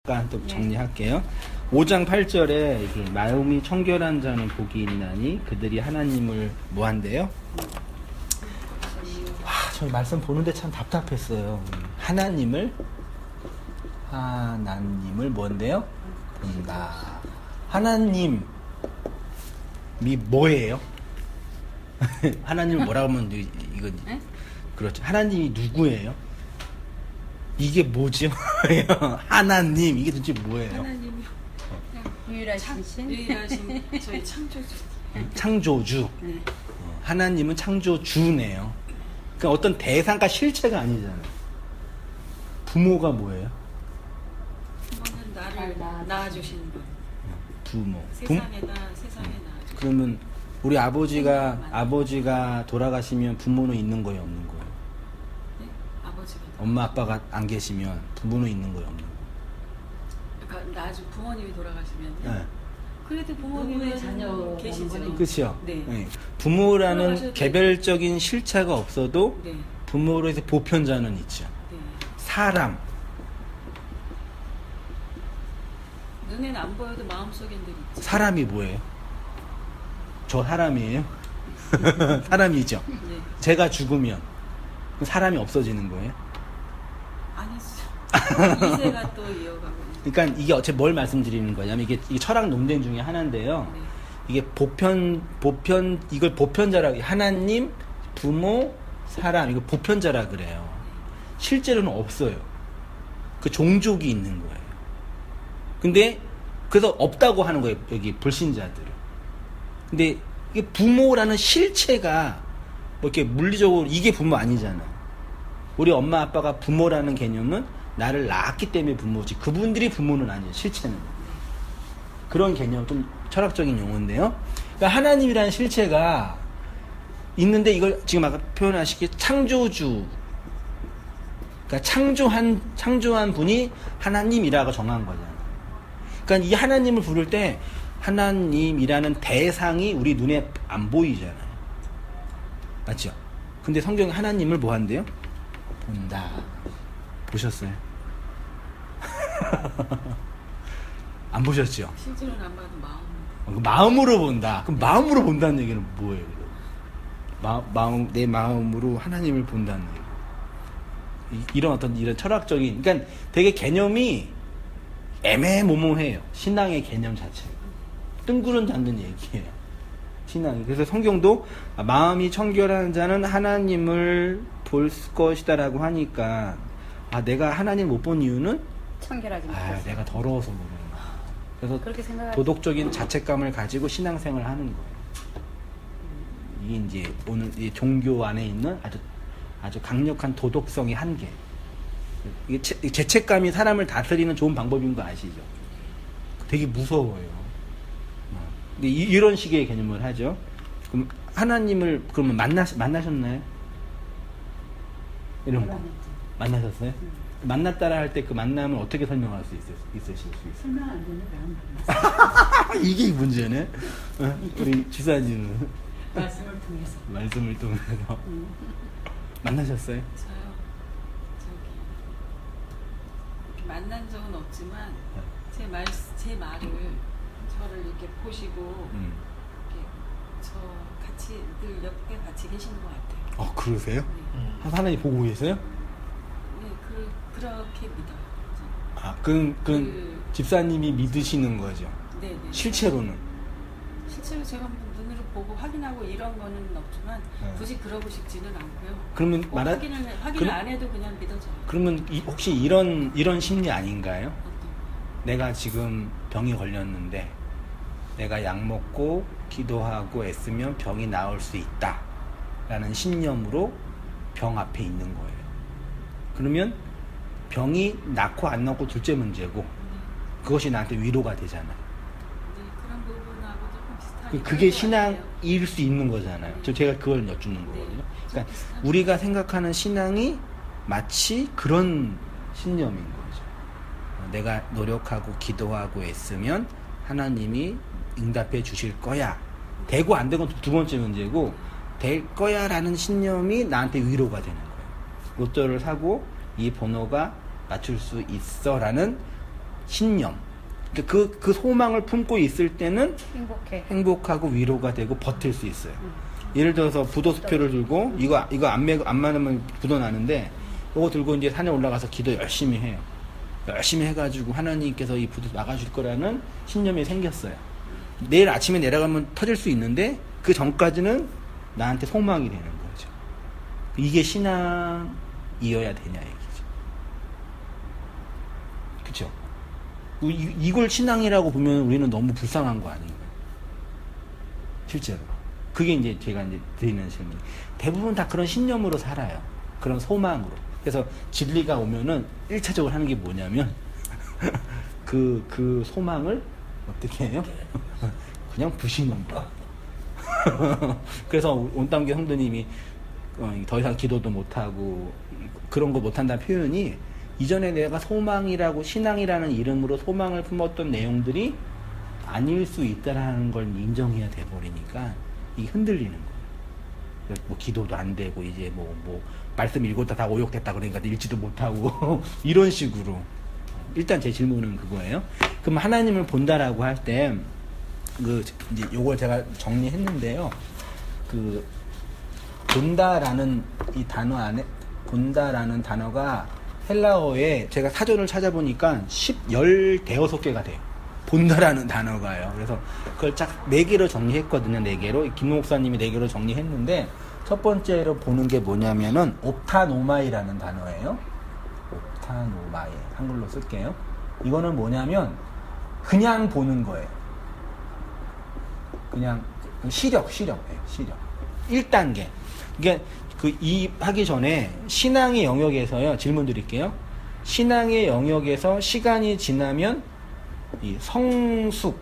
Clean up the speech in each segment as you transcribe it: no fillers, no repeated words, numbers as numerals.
잠깐 또 정리할게요. 5장 8절에 이게 마음이 청결한 자는 복이 있나니 그들이 하나님을 뭐한대요? 저 말씀 보는데 참 답답했어요. 하나님을 뭔데요? 본다. 하나님이 뭐예요? 하나님을 뭐라고 하면 이건 그렇죠. 하나님이 누구예요? 이게 뭐죠? 하나님 이게 도대체 뭐예요? 하나님이 유일하신 저희 창조주. 창조주. 네. 하나님은 창조주네요. 그러니까 어떤 대상과 실체가 아니잖아요. 부모가 뭐예요? 부모는 나를 낳아주시는 분. 부모. 세상에 낳아주시는. 그러면 우리 아버지가 돌아가시면 부모는 있는 거예요, 없는 거예요? 네? 아버지가. 엄마 아빠가 안 계시면 부모는 있는 거예요, 없는 거예요? 그러니까 부모님이 돌아가시면요. 네. 그래도 부모님의 자녀 계시죠. 그렇죠. 네. 네. 부모라는 돌아가셔도- 개별적인 실체가 없어도 네. 부모로 해서 보편자는 있죠. 네. 사람. 눈에는 안 보여도 마음속엔 늘 있죠. 사람이 뭐예요? 저 사람이에요? 사람이죠. 네. 제가 죽으면 사람이 없어지는 거예요? 아니죠. 이세가 또 이어가고. 그러니까 이게 어째 뭘 말씀드리는 거냐면 이게 철학 논쟁 중에 하나인데요. 네. 이게 이걸 보편자라고 하나님, 부모, 사람 이거 보편자라 그래요. 실제로는 없어요. 그 종족이 있는 거예요. 근데 그래서 없다고 하는 거예요. 여기 불신자들은. 근데 이게 부모라는 실체가 뭐 이렇게 물리적으로 이게 부모 아니잖아. 우리 엄마 아빠가 부모라는 개념은 나를 낳았기 때문에 부모지. 그분들이 부모는 아니에요. 실체는. 그런 개념 좀 철학적인 용어인데요. 그러니까 하나님이라는 실체가 있는데 이걸 지금 아까 표현하시기 창조주. 그러니까 창조한 분이 하나님이라고 정한 거잖아요. 그러니까 이 하나님을 부를 때 하나님이라는 대상이 우리 눈에 안 보이잖아요. 맞죠? 근데 성경에 하나님을 뭐 한대요? 본다. 보셨어요? 안 보셨죠? 실제로는 안 봐도 마음. 마음으로 본다. 그럼 마음으로 본다는 얘기는 뭐예요? 내 마음으로 하나님을 본다는 얘기. 이런 철학적인, 그러니까 되게 개념이 애매모호해요. 신앙의 개념 자체가. 뜬구름 잡는 얘기예요. 신앙이. 그래서 성경도 마음이 청결한 자는 하나님을 볼 것이다라고 하니까 내가 하나님 못 본 이유는 청결하지 못해서 내가 더러워서 모르는 거야. 그렇게 그래서 생각하지. 도덕적인 자책감을 가지고 신앙생활을 하는 거예요. 이게 이제 오늘 이 종교 안에 있는 아주 강력한 도덕성의 한계. 이게 죄책감이 사람을 다스리는 좋은 방법인 거 아시죠? 되게 무서워요. 근데 이런 식의 개념을 하죠. 그럼 하나님을 그러면 만나셨나요? 이런 거 만나셨어요? 만났다라 할 때 그 만남을 어떻게 설명할 수 있으실 수 있어요? 설명 안 되는 거야. 이게 문제네. 우리 지사님은 말씀을 통해서. 말씀을 통해서 만나셨어요? 저요. 이렇게 만난 적은 없지만 제 말을 저를 이렇게 보시고 이렇게 저 같이 늘 옆에 같이 계시는 것 같아요. 그러세요? 네. 하나님 보고 계세요? 네, 그렇게 믿어요. 그럼 집사님이 믿으시는 거죠? 네. 실제로는? 실제로 제가 눈으로 보고 확인하고 이런 거는 없지만 굳이 그러고 싶지는 않고요. 그러면 확인을 안 해도 그냥 믿어져요. 그러면 혹시 이런 심리 아닌가요? 어떤 거요? 내가 지금 병이 걸렸는데 내가 약 먹고 기도하고 애쓰면 병이 나을 수 있다 라는 신념으로 병 앞에 있는 거예요. 그러면 병이 낫고 안 낫고 둘째 문제고 그것이 나한테 위로가 되잖아요. 네, 그런 부분하고 조금 비슷하게. 그게 신앙일 수 있는 거잖아요. 제가 그걸 여쭙는 거거든요. 그러니까 우리가 생각하는 신앙이 마치 그런 신념인 거죠. 내가 노력하고 기도하고 애쓰면 하나님이 응답해 주실 거야. 되고 안 되고 두 번째 문제고 될 거야 라는 신념이 나한테 위로가 되는 거예요. 로또를 사고 이 번호가 맞출 수 있어 라는 신념. 그러니까 그 소망을 품고 있을 때는 행복하고 위로가 되고 버틸 수 있어요. 예를 들어서 부도수표를 들고 이거 안 맞으면 부도 나는데 이거 들고 이제 산에 올라가서 기도 열심히 해요. 열심히 해가지고 하나님께서 이 부도 막아줄 거라는 신념이 생겼어요. 내일 아침에 내려가면 터질 수 있는데 그 전까지는 나한테 소망이 되는 거죠. 이게 신앙이어야 되냐 얘기죠. 그렇죠? 이걸 신앙이라고 보면 우리는 너무 불쌍한 거 아닌가요? 실제로. 그게 이제 제가 이제 드리는 질문. 대부분 다 그런 신념으로 살아요. 그런 소망으로. 그래서 진리가 오면은 1차적으로 하는 게 뭐냐면 그 소망을 어떻게 해요? 그냥 부시는 거. 그래서 온당교 성도님이 더 이상 기도도 못하고 그런 거 못한다는 표현이 이전에 내가 소망이라고 신앙이라는 이름으로 소망을 품었던 내용들이 아닐 수 있다라는 걸 인정해야 돼버리니까 이게 흔들리는 거예요. 뭐 기도도 안 되고 이제 뭐 말씀 읽었다 다 오역됐다 그러니까 읽지도 못하고 이런 식으로. 일단 제 질문은 그거예요. 그럼 하나님을 본다라고 할 때 이제 요걸 제가 정리했는데요. 본다라는 이 단어 안에 본다라는 단어가 헬라어에 제가 사전을 찾아보니까 15개가 돼요. 본다라는 단어가요. 그래서 그걸 쫙 4개로 정리했거든요. 4개로. 김 목사님이 4개로 정리했는데 첫 번째로 보는 게 뭐냐면은 옵타노마이라는 단어예요. 옵타노마이. 한글로 쓸게요. 이거는 뭐냐면 그냥 보는 거예요. 그냥 시력. 1단계. 이게 이 하기 전에 신앙의 영역에서요. 질문 드릴게요. 신앙의 영역에서 시간이 지나면 이 성숙,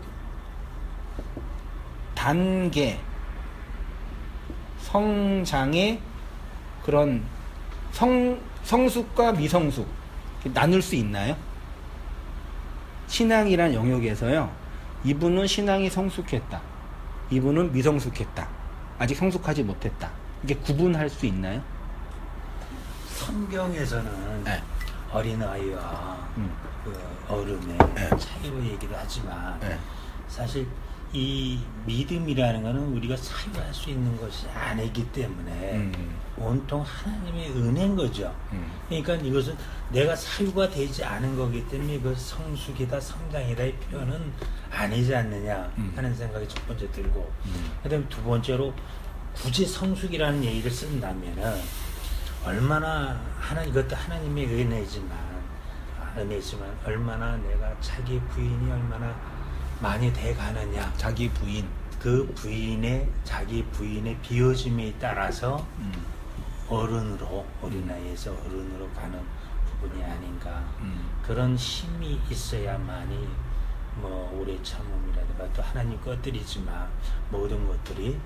단계, 성장의 그런 성숙과 미성숙 나눌 수 있나요? 신앙이란 영역에서요. 이분은 신앙이 성숙했다. 이분은 미성숙했다. 아직 성숙하지 못했다. 이게 구분할 수 있나요? 성경에서는 네. 어린아이와 그 어른의 차이로 얘기를 하지만 사실 이 믿음이라는 것은 우리가 사유할 수 있는 것이 아니기 때문에 온통 하나님의 은혜인 거죠. 그러니까 이것은 내가 사유가 되지 않은 거기 때문에 그 성숙이다 성장이다의 표현은 아니지 않느냐 하는 생각이 첫 번째 들고 그다음에 두 번째로 굳이 성숙이라는 얘기를 쓴다면은 얼마나 이것도 하나님의 은혜지만 얼마나 내가 자기 부인이 얼마나 많이 돼가느냐 자기 부인 자기 부인의 비워짐에 따라서 어린아이에서 어른으로 가는 부분이 아닌가 그런 힘이 있어야만이 뭐 오래 참음이라든가 또 하나님 것들이지만 모든 것들이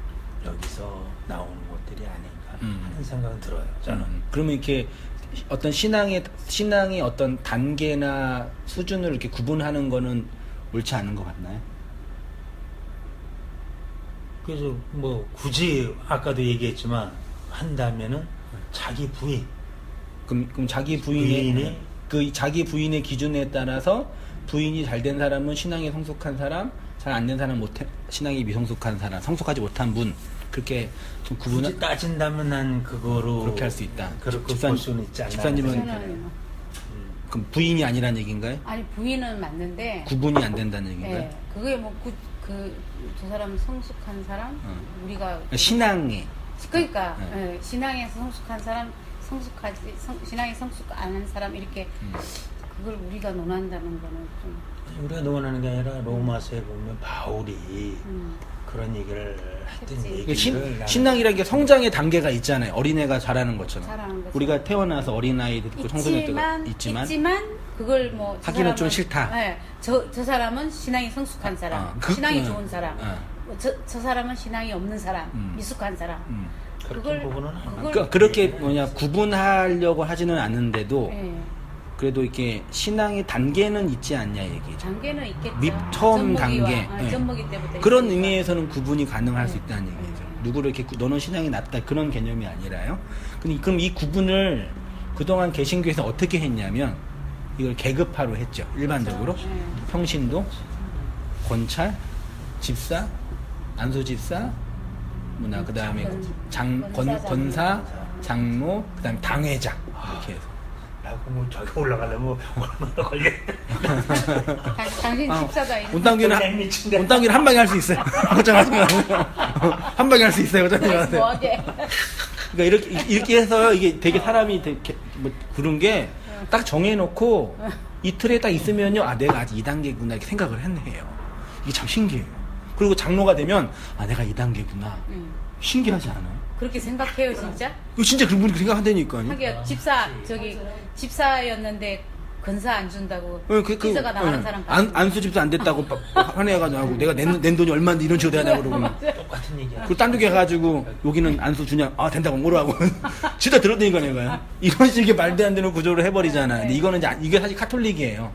여기서 나오는 것들이 아닌가 하는 생각은 들어요. 저는. 그러면 이렇게 어떤 신앙의 어떤 단계나 수준을 이렇게 구분하는 거는 옳지 않은 것 같나요? 그래서 뭐 굳이 아까도 얘기했지만 한다면은 자기 부인. 그럼 자기 부인의 자기 부인의 기준에 따라서 부인이 잘 된 사람은 신앙이 성숙한 사람, 잘 안 된 사람은 신앙이 미성숙한 사람, 성숙하지 못한 분 그렇게 좀 구분을 굳이 따진다면 난 그거로 그렇게 할 수 있다. 그렇게 볼 수는 있지 않나. 집사님은 그럼 부인이 아니란 얘기인가요? 아니 부인은 맞는데 구분이 안 된다는 얘기인가요? 네, 그게 뭐 저 사람 성숙한 사람 우리가 신앙이 그러니까 신앙에서 성숙한 사람 신앙이 성숙 안 한 사람 이렇게 그걸 우리가 논한다는 거는 좀 우리가 논하는 게 아니라 로마서에 보면 바울이 그런 얘기를 했던 얘기를 신앙이라는 게 성장의 단계가 있잖아요. 어린애가 자라는 것처럼. 우리가 태어나서 어린아이도 있고 청소년 때가 있지만 그걸 뭐 하기는 좀 싫다. 네, 저 사람은 신앙이 성숙한 사람, 신앙이 좋은 사람. 저 사람은 신앙이 없는 사람, 미숙한 사람. 그걸 그렇게 구분하려고 하지는 않는데도 그래도 이렇게 신앙의 단계는 있지 않냐 얘기죠. 단계는 있겠죠. 처음 단계. 젖먹이 때부터 그런 있으니까. 의미에서는 구분이 가능할 수 있다는 얘기죠. 누구를 이렇게 너는 신앙이 낮다 그런 개념이 아니라요. 그럼 이 구분을 그동안 개신교에서 어떻게 했냐면 이걸 계급화로 했죠. 일반적으로. 평신도, 권찰, 집사, 안수집사, 뭐나 그다음에 권사, 장로, 그다음에 당회장 이렇게 해서. 라고 뭐 저기 올라가려면 얼마나 걸리겠다. 당신 집사다. 온당기는 한 방에 할 수 있어요. 걱정하지 마세요. 한 방에 할 수 있어요. 걱정하지 마세요. 뭐하게. 그러니까 이렇게 해서 이게 되게 사람이 되게 뭐 그런 게 딱 정해놓고 이틀에 딱 있으면요, 아 내가 아직 2단계구나 이렇게 생각을 했네요. 이게 참 신기해요. 그리고 장로가 되면 아 내가 2단계구나. 신기하지 않아요? 그렇게 생각해요, 진짜? 이거 진짜 그분이 생각한다니까요. 하긴 집사였는데 근사 안 준다고 그 기사가 나가는 사람 안수 집사 안 됐다고 화내가지고 하고 내가 낸 돈이 얼마인데 이런 식으로 돼야 되냐고 그러고 똑같은 얘기야. 그리고 딴 데게 가가지고 여기는 안수 주냐 아 된다고 뭐라고 진짜 들었다니까 내가요. 이런 식의 말도 안 되는 구조를 해버리잖아. 근데 이거는 이제 이게 사실 카톨릭이에요.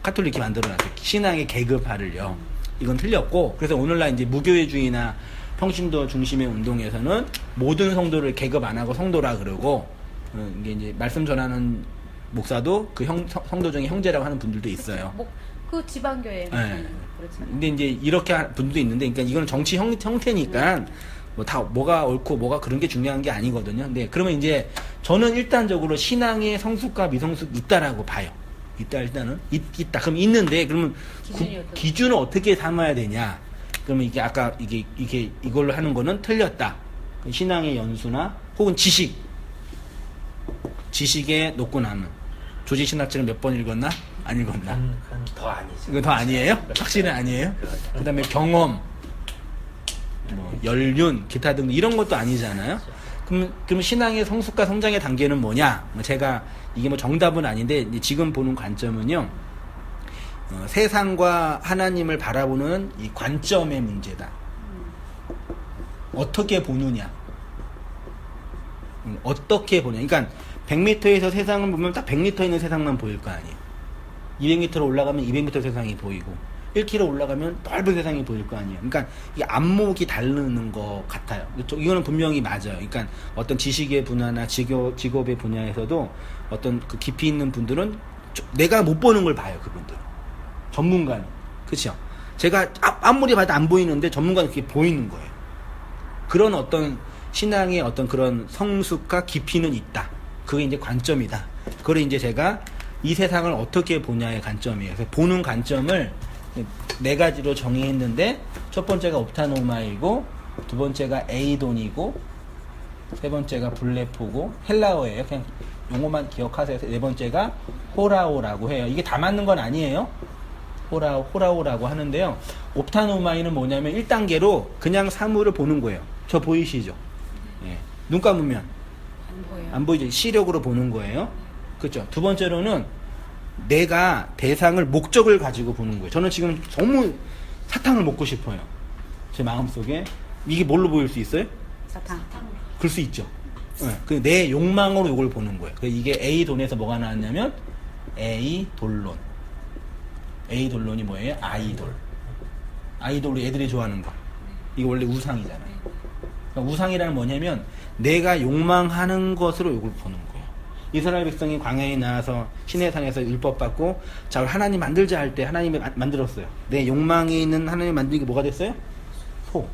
카톨릭이 만들어놨어요. 신앙의 계급화를요. 이건 틀렸고 그래서 오늘날 이제 무교회주의나 평신도 중심의 운동에서는 모든 성도를 계급 안 하고 성도라 그러고 이게 이제 말씀 전하는 목사도 그 성도 중에 형제라고 하는 분들도 있어요. 그 지방교회. 네. 근데 이제 이렇게 하는 분도 있는데, 그러니까 이거는 정치 형태니까 뭐 다 뭐가 옳고 뭐가 그런 게 중요한 게 아니거든요. 근데 그러면 이제 저는 일단적으로 신앙의 성숙과 미성숙 있다라고 봐요. 일단은 있다. 그럼 있는데 그러면 기준을 어떻게 삼아야 되냐? 그러면 이게 아까 이걸로 하는 거는 틀렸다. 신앙의 연수나 혹은 지식에 놓고 나면 조지신학책을 몇 번 읽었나? 안 읽었나? 그건 더 아니죠. 이건 더 아니에요? 확실히 아니에요? 그 다음에 경험, 뭐 연륜, 기타 등 이런 것도 아니잖아요? 그럼 신앙의 성숙과 성장의 단계는 뭐냐? 제가 이게 뭐 정답은 아닌데 지금 보는 관점은요, 세상과 하나님을 바라보는 이 관점의 문제다. 어떻게 보느냐? 어떻게 보냐? 그러니까 100m에서 세상을 보면 딱 100m 있는 세상만 보일 거 아니에요. 200m로 올라가면 200m 세상이 보이고 1km 올라가면 넓은 세상이 보일 거 아니에요. 그러니까 이 안목이 다르는 것 같아요. 이거는 분명히 맞아요. 그러니까 어떤 지식의 분야나 직업의 분야에서도 어떤 그 깊이 있는 분들은 내가 못 보는 걸 봐요. 그분들은. 전문가는. 그렇죠? 제가 아무리 봐도 안 보이는데 전문가는 그게 보이는 거예요. 그런 어떤 신앙의 어떤 그런 성숙과 깊이는 있다. 그게 이제 관점이다. 그걸 이제 제가 이 세상을 어떻게 보냐의 관점이에요. 그래서 보는 관점을 4가지로 정의했는데 첫 번째가 옵타노마이고 두 번째가 에이돈이고 세 번째가 블레포고 헬라어예요. 그냥 용어만 기억하세요. 네 번째가 호라오라고 해요. 이게 다 맞는 건 아니에요. 호라오라고 하는데요. 옵타노마이는 뭐냐면 1단계로 그냥 사물을 보는 거예요. 저 보이시죠? 예. 눈 감으면 안 보이죠? 시력으로 보는 거예요. 그렇죠? 두 번째로는 내가 대상을 목적을 가지고 보는 거예요. 저는 지금 너무 사탕을 먹고 싶어요. 제 마음속에. 이게 뭘로 보일 수 있어요? 사탕. 그럴 수 있죠. 네. 내 욕망으로 이걸 보는 거예요. 이게 에이돈에서 뭐가 나왔냐면 에이돌론. 에이돌론이 뭐예요? 아이돌. 아이돌로 애들이 좋아하는 거. 이거 원래 우상이잖아요. 그러니까 우상이라는 뭐냐면 내가 욕망하는 것으로 이걸 보는 거예요. 이스라엘 백성이 광야에 나와서 시내산에서 율법 받고 자 하나님 만들자 할 때 하나님이 만들었어요. 내 욕망에 있는 하나님 만든 게 뭐가 됐어요? 소.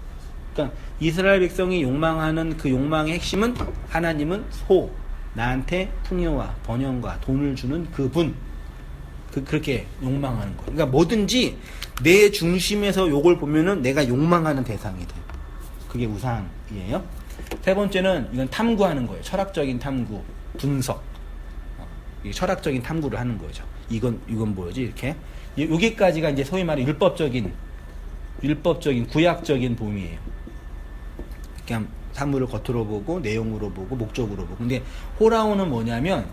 그러니까 이스라엘 백성이 욕망하는 그 욕망의 핵심은 하나님은 소. 나한테 풍요와 번영과 돈을 주는 그분. 그렇게 욕망하는 거예요. 그러니까 뭐든지 내 중심에서 요걸 보면은 내가 욕망하는 대상이 돼요. 그게 우상이에요. 세 번째는 이건 탐구하는 거예요. 철학적인 탐구, 분석. 이게 철학적인 탐구를 하는 거죠. 이건 뭐지? 이렇게. 여기까지가 이제 소위 말해 율법적인 구약적인 봄이에요. 그냥 사물을 겉으로 보고 내용으로 보고 목적으로 보고. 근데 호라오는 뭐냐면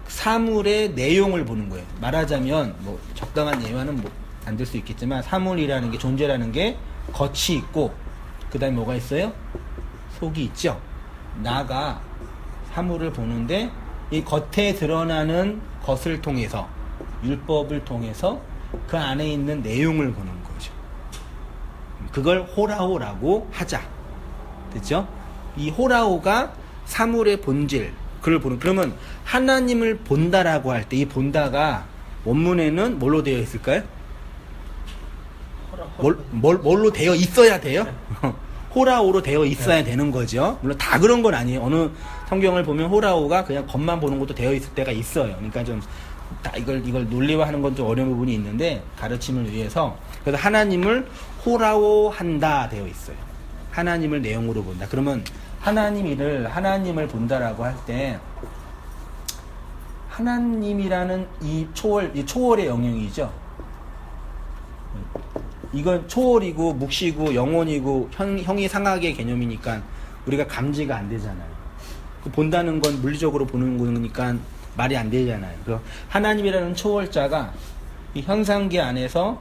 사물의 내용을 보는 거예요. 말하자면 뭐 적당한 예화는 뭐 안 될 수 있겠지만 사물이라는 게 존재라는 게 겉이 있고 그다음에 뭐가 있어요? 속이 있죠. 나가 사물을 보는데 이 겉에 드러나는 것을 통해서 율법을 통해서 그 안에 있는 내용을 보는 거죠. 그걸 호라오라고 하자. 됐죠? 이 호라오가 사물의 본질, 그를 보는. 그러면 하나님을 본다라고 할 때 이 본다가 원문에는 뭘로 되어 있을까요? 뭘로 되어 있어야 돼요? 호라오로 되어 있어야 되는 거죠. 물론 다 그런 건 아니에요. 어느 성경을 보면 호라오가 그냥 겉만 보는 것도 되어 있을 때가 있어요. 그러니까 좀 다 이걸 논리화하는 건 좀 어려운 부분이 있는데 가르침을 위해서 그래서 하나님을 호라오 한다 되어 있어요. 하나님을 내용으로 본다. 그러면 하나님을 본다라고 할 때 하나님이라는 이 초월의 영역이죠. 이건 초월이고 묵시고 영혼이고 형이상하의 개념이니까 우리가 감지가 안 되잖아요. 본다는 건 물리적으로 보는 거니까 말이 안 되잖아요. 그래서 하나님이라는 초월자가 이 현상계 안에서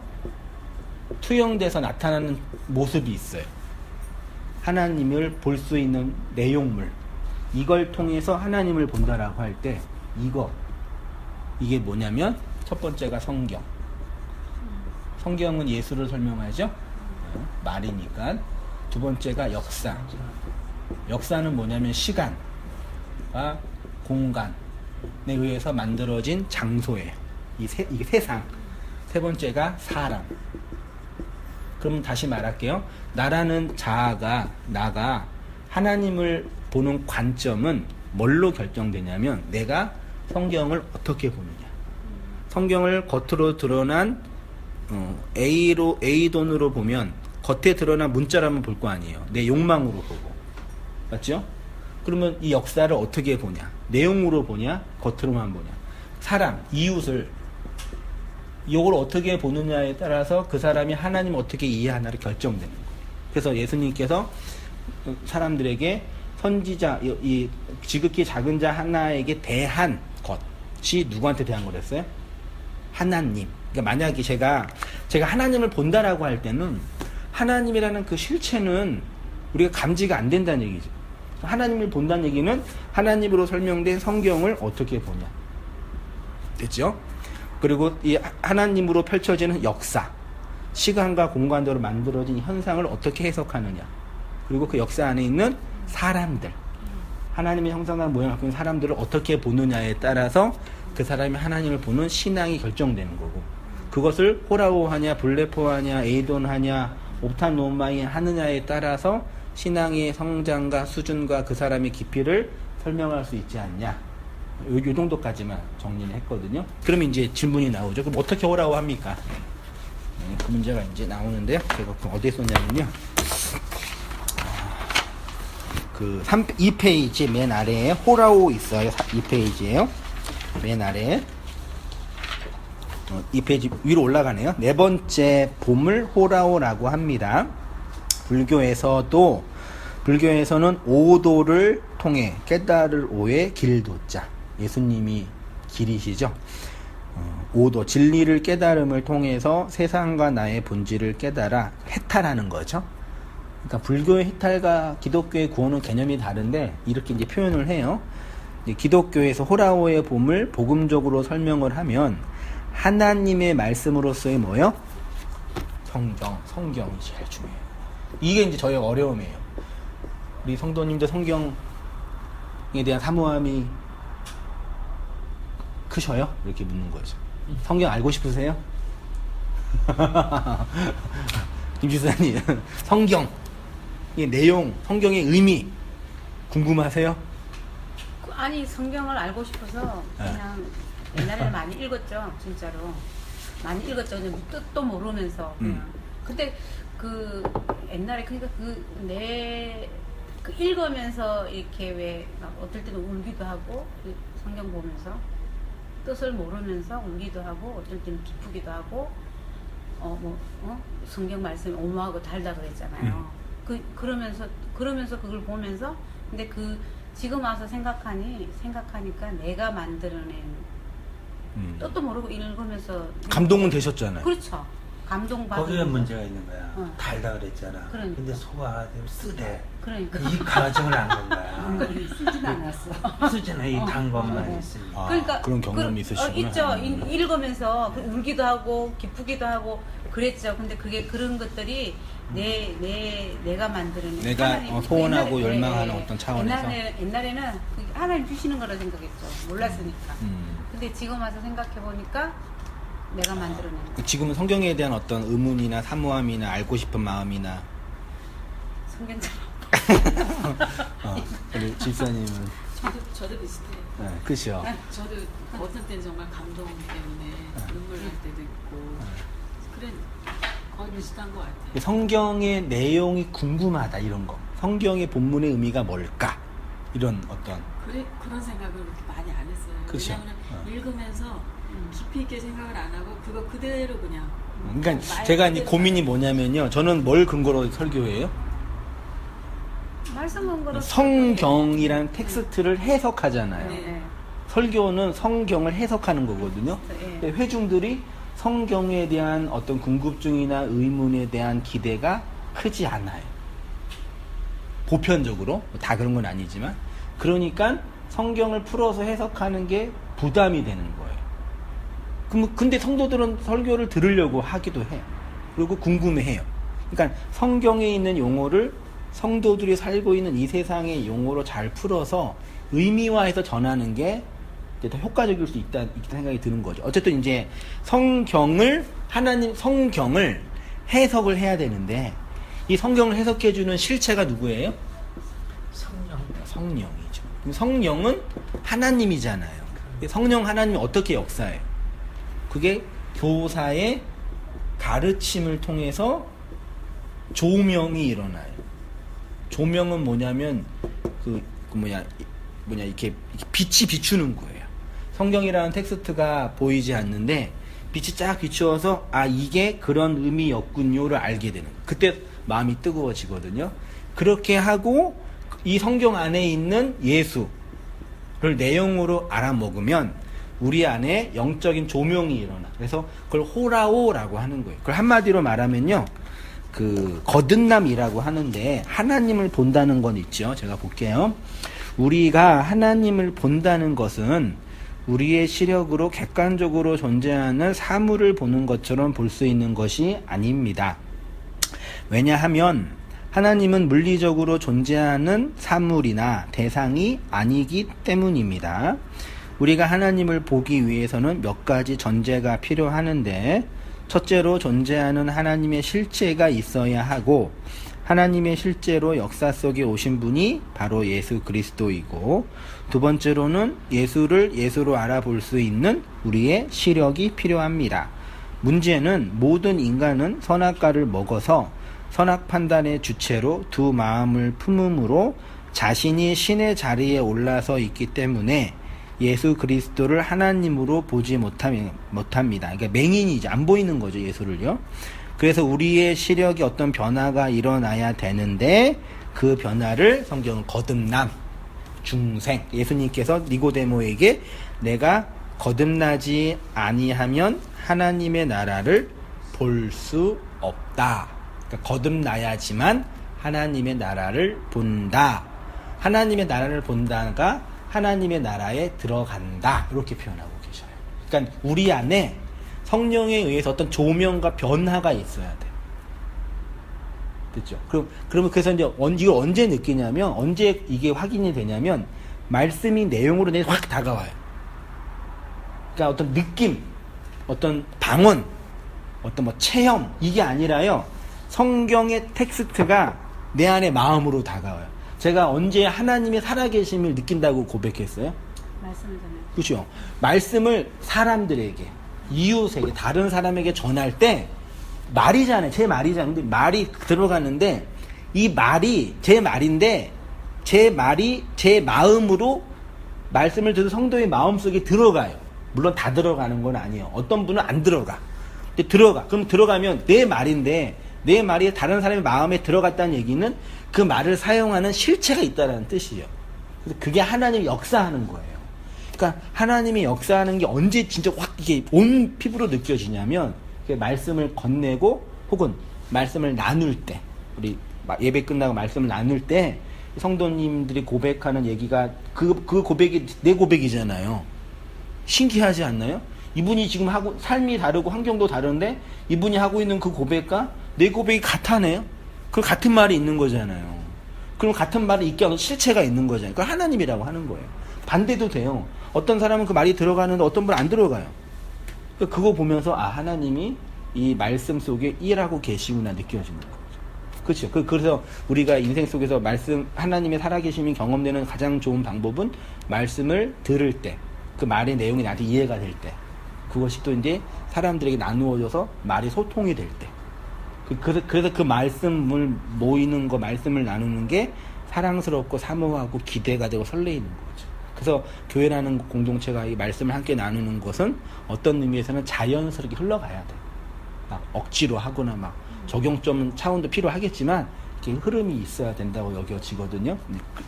투영돼서 나타나는 모습이 있어요. 하나님을 볼 수 있는 내용물, 이걸 통해서 하나님을 본다라고 할 때 이게 뭐냐면 첫 번째가 성경은 예수를 설명하죠. 말이니까. 두 번째가 역사는 뭐냐면 시간과 공간에 의해서 만들어진 장소예요. 이게 세상. 세 번째가 사람. 그럼 다시 말할게요. 나가 하나님을 보는 관점은 뭘로 결정되냐면 내가 성경을 어떻게 보느냐. 성경을 겉으로 드러난 A돈으로 보면 겉에 드러난 문자라면 볼 거 아니에요. 내 욕망으로 보고. 맞죠? 그러면 이 역사를 어떻게 보냐? 내용으로 보냐? 겉으로만 보냐? 사람, 이웃을 이걸 어떻게 보느냐에 따라서 그 사람이 하나님을 어떻게 이해하나를 결정되는 거예요. 그래서 예수님께서 사람들에게 선지자, 이 지극히 작은 자 하나에게 대한 것이 누구한테 대한 거랬어요? 하나님. 그러니까 만약에 제가 하나님을 본다라고 할 때는 하나님이라는 그 실체는 우리가 감지가 안 된다는 얘기죠. 하나님을 본다는 얘기는 하나님으로 설명된 성경을 어떻게 보냐. 됐죠? 그리고 이 하나님으로 펼쳐지는 역사, 시간과 공간으로 만들어진 현상을 어떻게 해석하느냐. 그리고 그 역사 안에 있는 사람들, 하나님의 형상과 모양을 갖고 있는 사람들을 어떻게 보느냐에 따라서 그 사람이 하나님을 보는 신앙이 결정되는 거고, 그것을 호라오 하냐, 블레포 하냐, 에이돈 하냐, 옵탄노마이 하느냐에 따라서 신앙의 성장과 수준과 그 사람의 깊이를 설명할 수 있지 않냐. 요 정도까지만 정리를 했거든요. 그러면 이제 질문이 나오죠. 그럼 어떻게 호라오 합니까? 그 문제가 이제 나오는데요. 제가 어디에 썼냐면요. 그 2페이지 맨 아래에 호라오 있어요. 2페이지에요. 맨 아래에 2페이지 위로 올라가네요. 네 번째 봄을 호라오라고 합니다. 불교에서는 오도를 통해 깨달을 오의 길도자, 예수님이 길이시죠. 오도, 진리를 깨달음을 통해서 세상과 나의 본질을 깨달아 해탈하는 거죠. 그러니까 불교의 해탈과 기독교의 구원은 개념이 다른데 이렇게 이제 표현을 해요. 기독교에서 호라오의 봄을 복음적으로 설명을 하면 하나님의 말씀으로서의 뭐요? 성경이 제일 중요해요. 이게 이제 저의 어려움이에요. 우리 성도님들 성경에 대한 사모함이 크셔요? 이렇게 묻는 거죠. 성경 알고 싶으세요? 김지사님, 성경의 내용, 성경의 의미 궁금하세요? 아니, 성경을 알고 싶어서 그냥 옛날에는 많이 읽었죠. 진짜로 많이 읽었죠. 그냥 뜻도 모르면서 그냥. 근데 그 옛날에 그러니까 그 읽으면서 이렇게 왜 막 어떨 때는 울기도 하고, 성경 보면서 뜻을 모르면서 울기도 하고, 어떨 때는 기쁘기도 하고, 성경 말씀이 오묘하고 달다 그랬잖아요. 그러면서 그걸 보면서, 근데 지금 와서 생각하니까 내가 만들어낸 뜻도 모르고 읽으면서 감동은 되셨잖아요. 그렇죠. 감동받는 거기에 거. 문제가 있는 거야. 어. 달다 그랬잖아. 그러니까. 근데 소화가 되면 쓰대. 그러니까. 이 과정을 안 건 거야. 쓰진 않았어. 쓰잖아, 이 단 것만 있으니까. 아, 그러니까 그런 경험이 있으시구나. 있죠. 읽으면서 울기도 하고 기쁘기도 하고 그랬죠. 근데 그게 그런 것들이 내가 만드는 내가 하나님, 소원하고 옛날에- 열망하는 예, 어떤 차원에서. 옛날에는 하나님 주시는 거라 생각했죠. 몰랐으니까. 음. 근데 지금 와서 생각해 보니까 내가 만들어낸 거. 지금은 성경에 대한 어떤 의문이나 사모함이나 알고 싶은 마음이나 성경처럼. 우리 집사님은 저도 비슷해요. 네, 그죠. 저도 어떤 때는 정말 감동 때문에 눈물 날 때도 있고 그래 거의 비슷한 것 같아요. 성경의 내용이 궁금하다 이런 거. 성경의 본문의 의미가 뭘까? 이런 어떤 그런 생각을 그렇게 많이 안 했어요. 그쵸. 왜냐하면 읽으면서 깊이 있게 생각을 안 하고 그거 그대로 그냥. 그러니까 말 제가 이제 그대로 고민이 뭐냐면요. 저는 뭘 근거로 설교해요? 말씀한 거로 성경이라는 텍스트를 해석하잖아요. 네. 설교는 성경을 해석하는 거거든요. 네. 근데 회중들이 성경에 대한 어떤 궁금증이나 의문에 대한 기대가 크지 않아요. 보편적으로 다 그런 건 아니지만 그러니까 성경을 풀어서 해석하는 게 부담이 되는 거예요. 근데 성도들은 설교를 들으려고 하기도 해요. 그리고 궁금해해요. 그러니까 성경에 있는 용어를 성도들이 살고 있는 이 세상의 용어로 잘 풀어서 의미화해서 전하는 게 이제 더 효과적일 수 있다 생각이 드는 거죠. 어쨌든 이제 성경을 해석을 해야 되는데 이 성경을 해석해주는 실체가 누구예요? 성령이죠. 성령은 하나님이잖아요. 성령 하나님이 어떻게 역사해요? 그게 교사의 가르침을 통해서 조명이 일어나요. 조명은 뭐냐면 이렇게 빛이 비추는 거예요. 성경이라는 텍스트가 보이지 않는데 빛이 쫙 비추어서 이게 그런 의미였군요를 알게 되는 거예요. 그때 마음이 뜨거워지거든요. 그렇게 하고 이 성경 안에 있는 예수를 내용으로 알아먹으면 우리 안에 영적인 조명이 일어나. 그래서 그걸 호라오라고 하는 거예요. 그걸 한마디로 말하면요. 거듭남이라고 하는데 하나님을 본다는 건 있죠. 제가 볼게요. 우리가 하나님을 본다는 것은 우리의 시력으로 객관적으로 존재하는 사물을 보는 것처럼 볼 수 있는 것이 아닙니다. 왜냐하면 하나님은 물리적으로 존재하는 사물이나 대상이 아니기 때문입니다. 우리가 하나님을 보기 위해서는 몇 가지 전제가 필요하는데 첫째로 존재하는 하나님의 실체가 있어야 하고 하나님의 실제로 역사 속에 오신 분이 바로 예수 그리스도이고 두 번째로는 예수를 예수로 알아볼 수 있는 우리의 시력이 필요합니다. 문제는 모든 인간은 선악과를 먹어서 선악 판단의 주체로 두 마음을 품음으로 자신이 신의 자리에 올라서 있기 때문에 예수 그리스도를 하나님으로 보지 못합니다. 그러니까 맹인이죠. 안 보이는 거죠, 예수를요. 그래서 우리의 시력이 어떤 변화가 일어나야 되는데 그 변화를 성경은 거듭남, 중생. 예수님께서 니고데모에게 내가 거듭나지 아니하면 하나님의 나라를 볼 수 없다. 그러니까 거듭나야지만 하나님의 나라를 본다. 하나님의 나라를 본다가 하나님의 나라에 들어간다. 이렇게 표현하고 계셔요. 그러니까 우리 안에 성령에 의해서 어떤 조명과 변화가 있어야 돼. 됐죠? 그러면 그래서 이제 이걸 언제 느끼냐면, 언제 이게 확인이 되냐면, 말씀이 내용으로 내가 확 다가와요. 그러니까 어떤 느낌, 어떤 방언, 어떤 체험, 이게 아니라요. 성경의 텍스트가 내 안에 마음으로 다가와요. 제가 언제 하나님의 살아계심을 느낀다고 고백했어요? 말씀을 전해. 그렇죠. 말씀을 사람들에게, 이웃에게, 다른 사람에게 전할 때 말이잖아요. 제 말이잖아요. 근데 말이 들어가는데 이 말이 제 말인데 제 말이 제 마음으로 말씀을 듣는 성도의 마음속에 들어가요. 물론 다 들어가는 건 아니에요. 어떤 분은 안 들어가. 근데 들어가. 그럼 들어가면 내 말인데 내 말이 다른 사람의 마음에 들어갔다는 얘기는 그 말을 사용하는 실체가 있다는 뜻이에요. 그래서 그게 하나님이 역사하는 거예요. 그러니까 하나님이 역사하는 게 언제 진짜 확 이게 온 피부로 느껴지냐면 말씀을 건네고 혹은 말씀을 나눌 때, 우리 예배 끝나고 말씀을 나눌 때 성도님들이 고백하는 얘기가 그 고백이 내 고백이잖아요. 신기하지 않나요? 이분이 지금 하고 삶이 다르고 환경도 다른데 이분이 하고 있는 그 고백과 내 고백이 같아네요. 그럼 같은 말이 있는 거잖아요. 그럼 같은 말을 있게 하는 실체가 있는 거잖아요. 그걸 하나님이라고 하는 거예요. 반대도 돼요. 어떤 사람은 그 말이 들어가는데 어떤 분은 안 들어가요. 그거 보면서 하나님이 이 말씀 속에 일하고 계시구나 느껴지는 거죠. 그렇죠. 그래서 우리가 인생 속에서 하나님의 살아계심이 경험되는 가장 좋은 방법은 말씀을 들을 때, 그 말의 내용이 나한테 이해가 될 때, 그것이 또 이제 사람들에게 나누어져서 말이 소통이 될 때, 그래서 그 말씀을 모이는 거, 말씀을 나누는 게 사랑스럽고 사모하고 기대가 되고 설레이는 거죠. 그래서 교회라는 공동체가 이 말씀을 함께 나누는 것은 어떤 의미에서는 자연스럽게 흘러가야 돼. 막 억지로 하거나 막 적용점 차원도 필요하겠지만 이렇게 흐름이 있어야 된다고 여겨지거든요.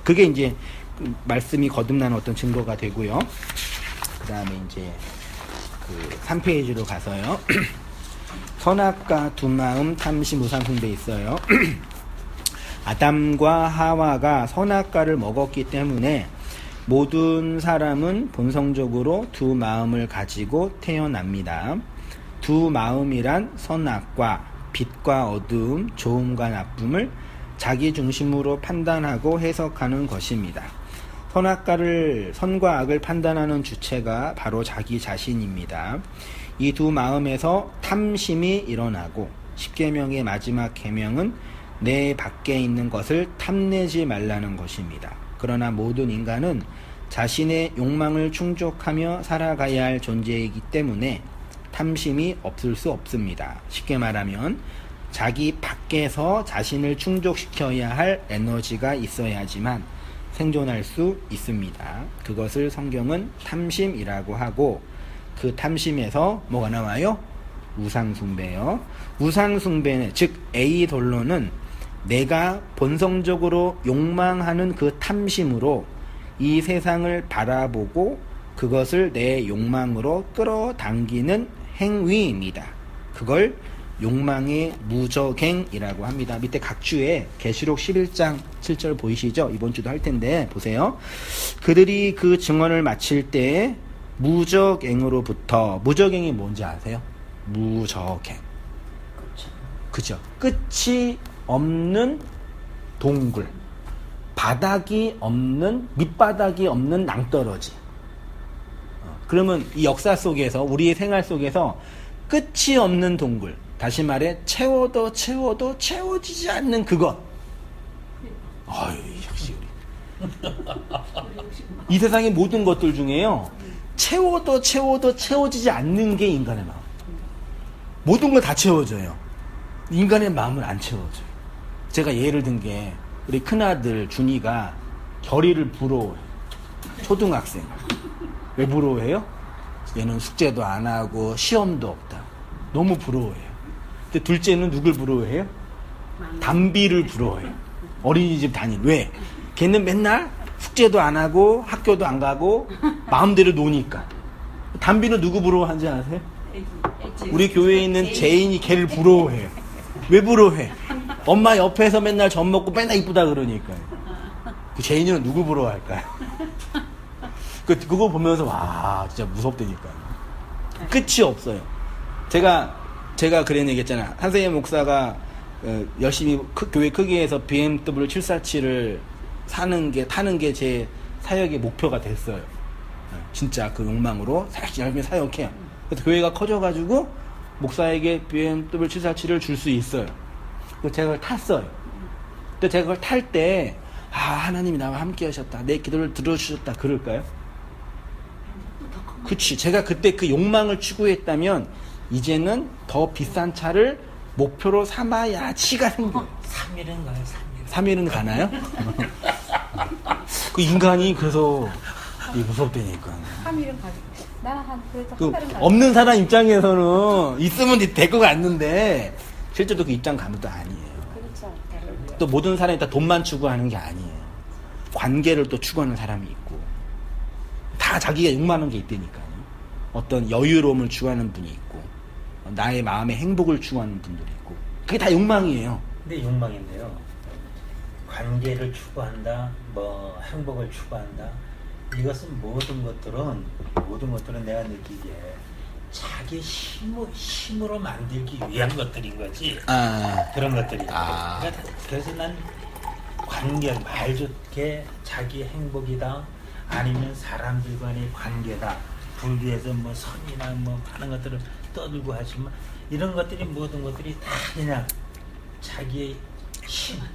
그게 이제 그 말씀이 거듭나는 어떤 증거가 되고요. 그 다음에 이제 그 3페이지로 가서요. 선악과 두 마음 탐심 우상숭배 있어요. 아담과 하와가 선악과를 먹었기 때문에 모든 사람은 본성적으로 두 마음을 가지고 태어납니다. 두 마음이란 선악과, 빛과 어두움, 좋음과 나쁨을 자기 중심으로 판단하고 해석하는 것입니다. 선과 악을 판단하는 주체가 바로 자기 자신입니다. 이 두 마음에서 탐심이 일어나고 십계명의 마지막 계명은 내 밖에 있는 것을 탐내지 말라는 것입니다. 그러나 모든 인간은 자신의 욕망을 충족하며 살아가야 할 존재이기 때문에 탐심이 없을 수 없습니다. 쉽게 말하면 자기 밖에서 자신을 충족시켜야 할 에너지가 있어야지만 생존할 수 있습니다. 그것을 성경은 탐심이라고 하고, 그 탐심에서 뭐가 나와요? 우상숭배요. 우상숭배는, 즉 에이돌로는 내가 본성적으로 욕망하는 그 탐심으로 이 세상을 바라보고 그것을 내 욕망으로 끌어당기는 행위입니다. 그걸 욕망의 무적행이라고 합니다. 밑에 각주에 계시록 11장 7절 보이시죠? 이번 주도 할 텐데 보세요. 그들이 그 증언을 마칠 때 무적행으로부터, 무적행이 뭔지 아세요? 무적행. 그죠? 끝이 없는 동굴, 바닥이 없는, 밑바닥이 없는 낭떠러지. 그러면 이 역사 속에서, 우리의 생활 속에서 끝이 없는 동굴, 다시 말해 채워도 채워지지 않는 그것. 아유, 역시 우리 이 세상의 모든 것들 중에요, 채워도 채워지지 않는 게 인간의 마음. 모든 걸 다 채워져요. 인간의 마음을 안 채워져요. 제가 예를 든 게, 우리 큰아들 준이가 결의를 부러워해요. 초등학생. 왜 부러워해요? 얘는 숙제도 안 하고 시험도 없다. 너무 부러워해요. 근데 둘째는 누굴 부러워해요? 담비를 부러워해요. 어린이집 왜? 걔는 맨날 숙제도 안 하고 학교도 안 가고 마음대로 노니까. 담비는 누구 부러워하는지 아세요? 우리 교회에 있는 제인이 걔를 부러워해요. 왜 부러워해? 엄마 옆에서 맨날 젖 먹고 맨날 이쁘다 그러니까요. 그 제인이는 누구 부러워할까요? 그거 보면서 와, 진짜 무섭다니까요. 끝이 없어요. 제가 그런 얘기했잖아. 한세희 목사가 열심히 교회 크기에서 BMW 747을 타는 게 제 사역의 목표가 됐어요. 진짜 그 욕망으로 열심히 사역해요. 그래서 교회가 커져가지고 목사에게 BMW 747을 줄 수 있어요. 그래서 제가 그걸 탔어요. 근데 제가 그걸 탈 때, 하나님이 나와 함께 하셨다, 내 기도를 들어주셨다, 그럴까요? 그치. 제가 그때 그 욕망을 추구했다면 이제는 더 비싼 차를 목표로 삼아야지가 생겨요. 3일은 가요. 3일은 가나요? 그 인간이 그래서 무섭다니까. 3일은 가지. 나는 그래도 그 한 달은 가지. 없는 사람 입장에서는 있으면 될 것 같는데 실제로 그 입장 가면 또 아니에요. 그렇죠. 또 모든 사람이 다 돈만 추구하는 게 아니에요. 관계를 또 추구하는 사람이 있고, 다 자기가 욕망하는 게 있다니까요. 어떤 여유로움을 추구하는 분이 있고, 나의 마음의 행복을 추구하는 분들이 있고 그게 다 욕망이에요. 근데 욕망인데요. 관계를 추구한다, 뭐 행복을 추구한다. 이것은 모든 것들은 내가 느끼기에 자기 힘으로 만들기 위한 것들인 거지. 그런 것들이. 그래서 난 관계, 말 좋게 자기 행복이다, 아니면 사람들 간의 관계다, 불교에서 뭐 선이나 뭐 하는 것들을 떠들고 하지만 이런 것들이 모든 것들이 다 그냥 자기의 힘을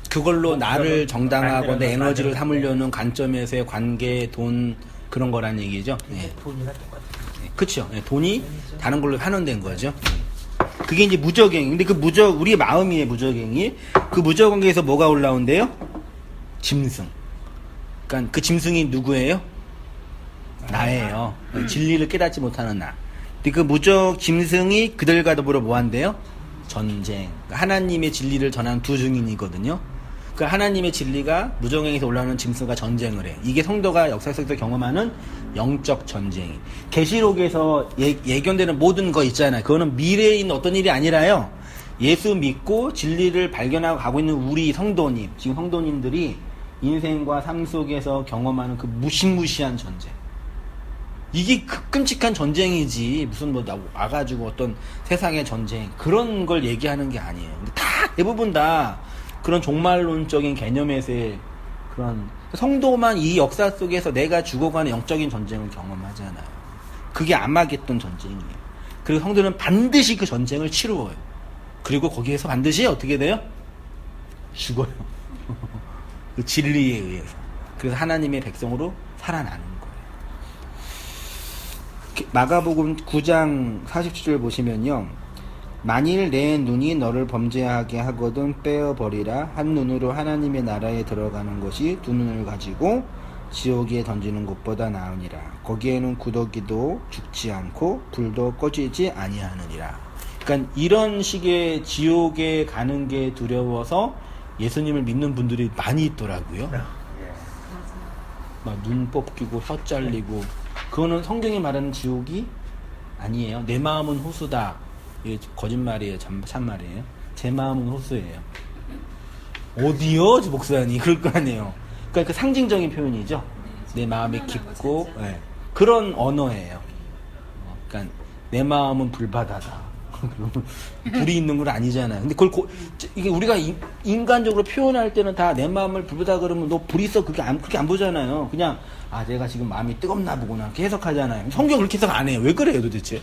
그걸로 나를 정당하고 내 에너지를 삼으려는 관점에서의 관계, 돈 그런 거란 얘기죠. 예. 돈이랑 똑같아요. 그렇죠. 예, 돈이 다른 걸로 환원된 거죠. 그게 이제 무적행. 근데 그 우리의 마음이에요, 무적행이. 그 무적관계에서 뭐가 올라온대요? 짐승. 그러니까 그 짐승이 누구예요? 나예요. 진리를 깨닫지 못하는 나. 근데 그 무적 짐승이 그들과 더불어 뭐 한대요? 전쟁. 그러니까 하나님의 진리를 전하는 두 증인이거든요. 그 하나님의 진리가 무정행에서 올라오는 짐승과 전쟁을 해. 이게 성도가 역사 속에서 경험하는 영적 전쟁이. 계시록에서 예견되는 모든 거 있잖아요. 그거는 미래에 있는 어떤 일이 아니라요. 예수 믿고 진리를 발견하고 가고 있는 우리 성도님, 지금 성도님들이 인생과 삶 속에서 경험하는 그 무시무시한 전쟁. 이게 끔찍한 전쟁이지 무슨 뭐 와가지고 어떤 세상의 전쟁 그런 걸 얘기하는 게 아니에요. 근데 다 대부분 다 그런 종말론적인 개념에서의 그런 성도만 이 역사 속에서 내가 죽어가는 영적인 전쟁을 경험하잖아요. 그게 아마겟돈 전쟁이에요. 그리고 성도는 반드시 그 전쟁을 치루어요. 그리고 거기에서 반드시 어떻게 돼요? 죽어요. 그 진리에 의해서. 그래서 하나님의 백성으로 살아나는 거예요. 마가복음 9장 47절 보시면요. 만일 내 눈이 너를 범죄하게 하거든 빼어버리라. 한 눈으로 하나님의 나라에 들어가는 것이 두 눈을 가지고 지옥에 던지는 것보다 나으니라. 거기에는 구더기도 죽지 않고 불도 꺼지지 아니하느니라. 그러니까 이런 식의 지옥에 가는 게 두려워서 예수님을 믿는 분들이 많이 있더라고요. 막 눈 뽑히고 혀 잘리고. 그거는 성경이 말하는 지옥이 아니에요. 내 마음은 호수다. 이게 거짓말이에요. 참말이에요. 제 마음은 호수예요. 어디요? 목사님 그럴 거 아니에요. 그러니까 그 상징적인 표현이죠. 내 마음이 깊고 네. 그런 언어예요. 그러니까 내 마음은 불바다다. 불이 있는 건 아니잖아요. 근데 그걸 이게 우리가 인간적으로 표현할 때는 다 내 마음을 불바다 그러면 너 불 있어 그렇게 안 보잖아요. 그냥 내가 지금 마음이 뜨겁나 보구나 이렇게 해석하잖아요. 성경 그렇게 해석 안 해요. 왜 그래요 도대체?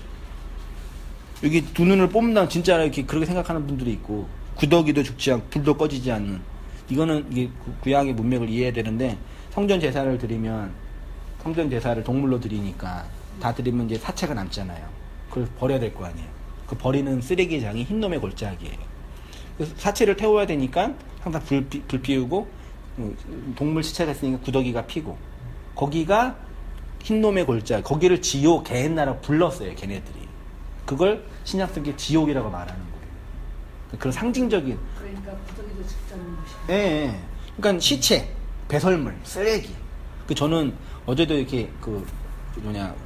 여기 두 눈을 뽑는다 진짜 이렇게 그렇게 생각하는 분들이 있고 구더기도 죽지 않고 불도 꺼지지 않는 이거는 이게 구약의 문맥을 이해해야 되는데 성전 제사를 드리면 성전 제사를 동물로 드리니까 다 드리면 이제 사체가 남잖아요. 그걸 버려야 될 거 아니에요. 그 버리는 쓰레기장이 흰놈의 골짜기예요. 그래서 사체를 태워야 되니까 항상 불 피우고 동물 시체가 있으니까 구더기가 피고 거기가 흰놈의 골짜기 거기를 지옥 게헨나라고 불렀어요. 걔네들이. 그걸 신약 속에 지옥이라고 말하는 거예요. 그런 상징적인. 그러니까 구더기도 죽자는 것이. 예. 그러니까 시체, 배설물, 쓰레기. 저는 어제도 이렇게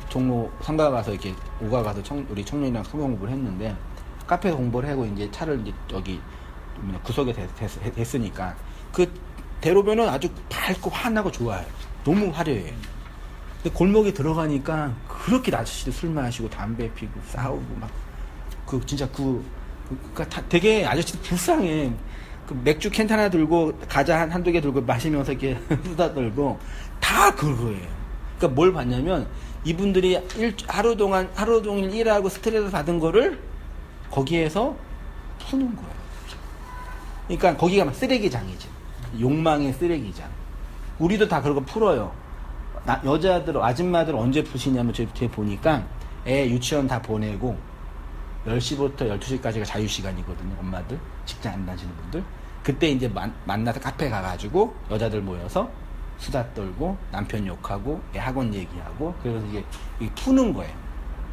종로 상가 가서 이렇게 오가 가서 우리 청년이랑 성경 공부를 했는데 카페에서 공부를 하고 이제 차를 이제 여기 구석에 됐으니까 그 대로변은 아주 밝고 환하고 좋아요. 너무 화려해요. 근데 골목에 들어가니까 그렇게 아저씨들 술 마시고 담배 피고 싸우고 막 진짜 그러니까 되게 아저씨들 불쌍해. 그 맥주 캔 하나 들고 과자 한두 개 들고 마시면서 이렇게 수다 떨고 다 그거예요. 그러니까 뭘 봤냐면 이분들이 하루 종일 일하고 스트레스 받은 거를 거기에서 푸는 거예요. 그러니까 거기가 막 쓰레기장이지. 욕망의 쓰레기장. 우리도 다 그런 거 풀어요. 여자들, 아줌마들 언제 푸시냐면 제 보니까 애 유치원 다 보내고 10시부터 12시까지가 자유시간이거든요. 엄마들, 직장 안 다니시는 분들. 그때 이제 만나서 카페 가가지고 여자들 모여서 수다 떨고 남편 욕하고 애 학원 얘기하고 그래서 이게 푸는 거예요.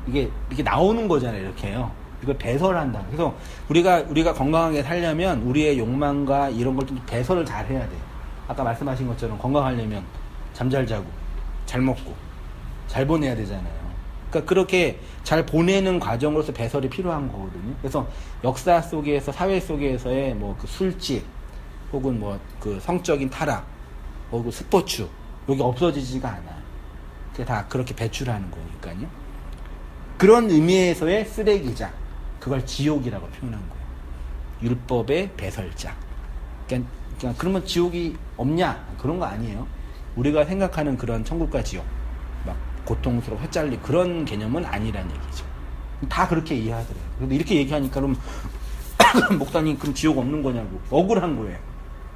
이게 나오는 거잖아요. 이렇게요. 이걸 배설한다. 그래서 우리가 건강하게 살려면 우리의 욕망과 이런 걸 좀 배설을 잘 해야 돼요. 아까 말씀하신 것처럼 건강하려면 잠 잘 자고 잘 먹고 잘 보내야 되잖아요. 그러니까 그렇게 잘 보내는 과정으로서 배설이 필요한 거거든요. 그래서 역사 속에서, 사회 속에서의 뭐 그 술집, 혹은 뭐 그 성적인 타락, 혹은 스포츠, 여기 없어지지가 않아요. 그게 다 그렇게 배출하는 거니까요. 그런 의미에서의 쓰레기장, 그걸 지옥이라고 표현한 거예요. 율법의 배설장. 그러니까 그러면 지옥이 없냐? 그런 거 아니에요. 우리가 생각하는 그런 천국과 지옥, 막 고통스러워 혀잘리 그런 개념은 아니란 얘기죠. 다 그렇게 이해하더래요. 그런데 이렇게 얘기하니까 그럼 목사님 그럼 지옥 없는 거냐고. 억울한 거예요.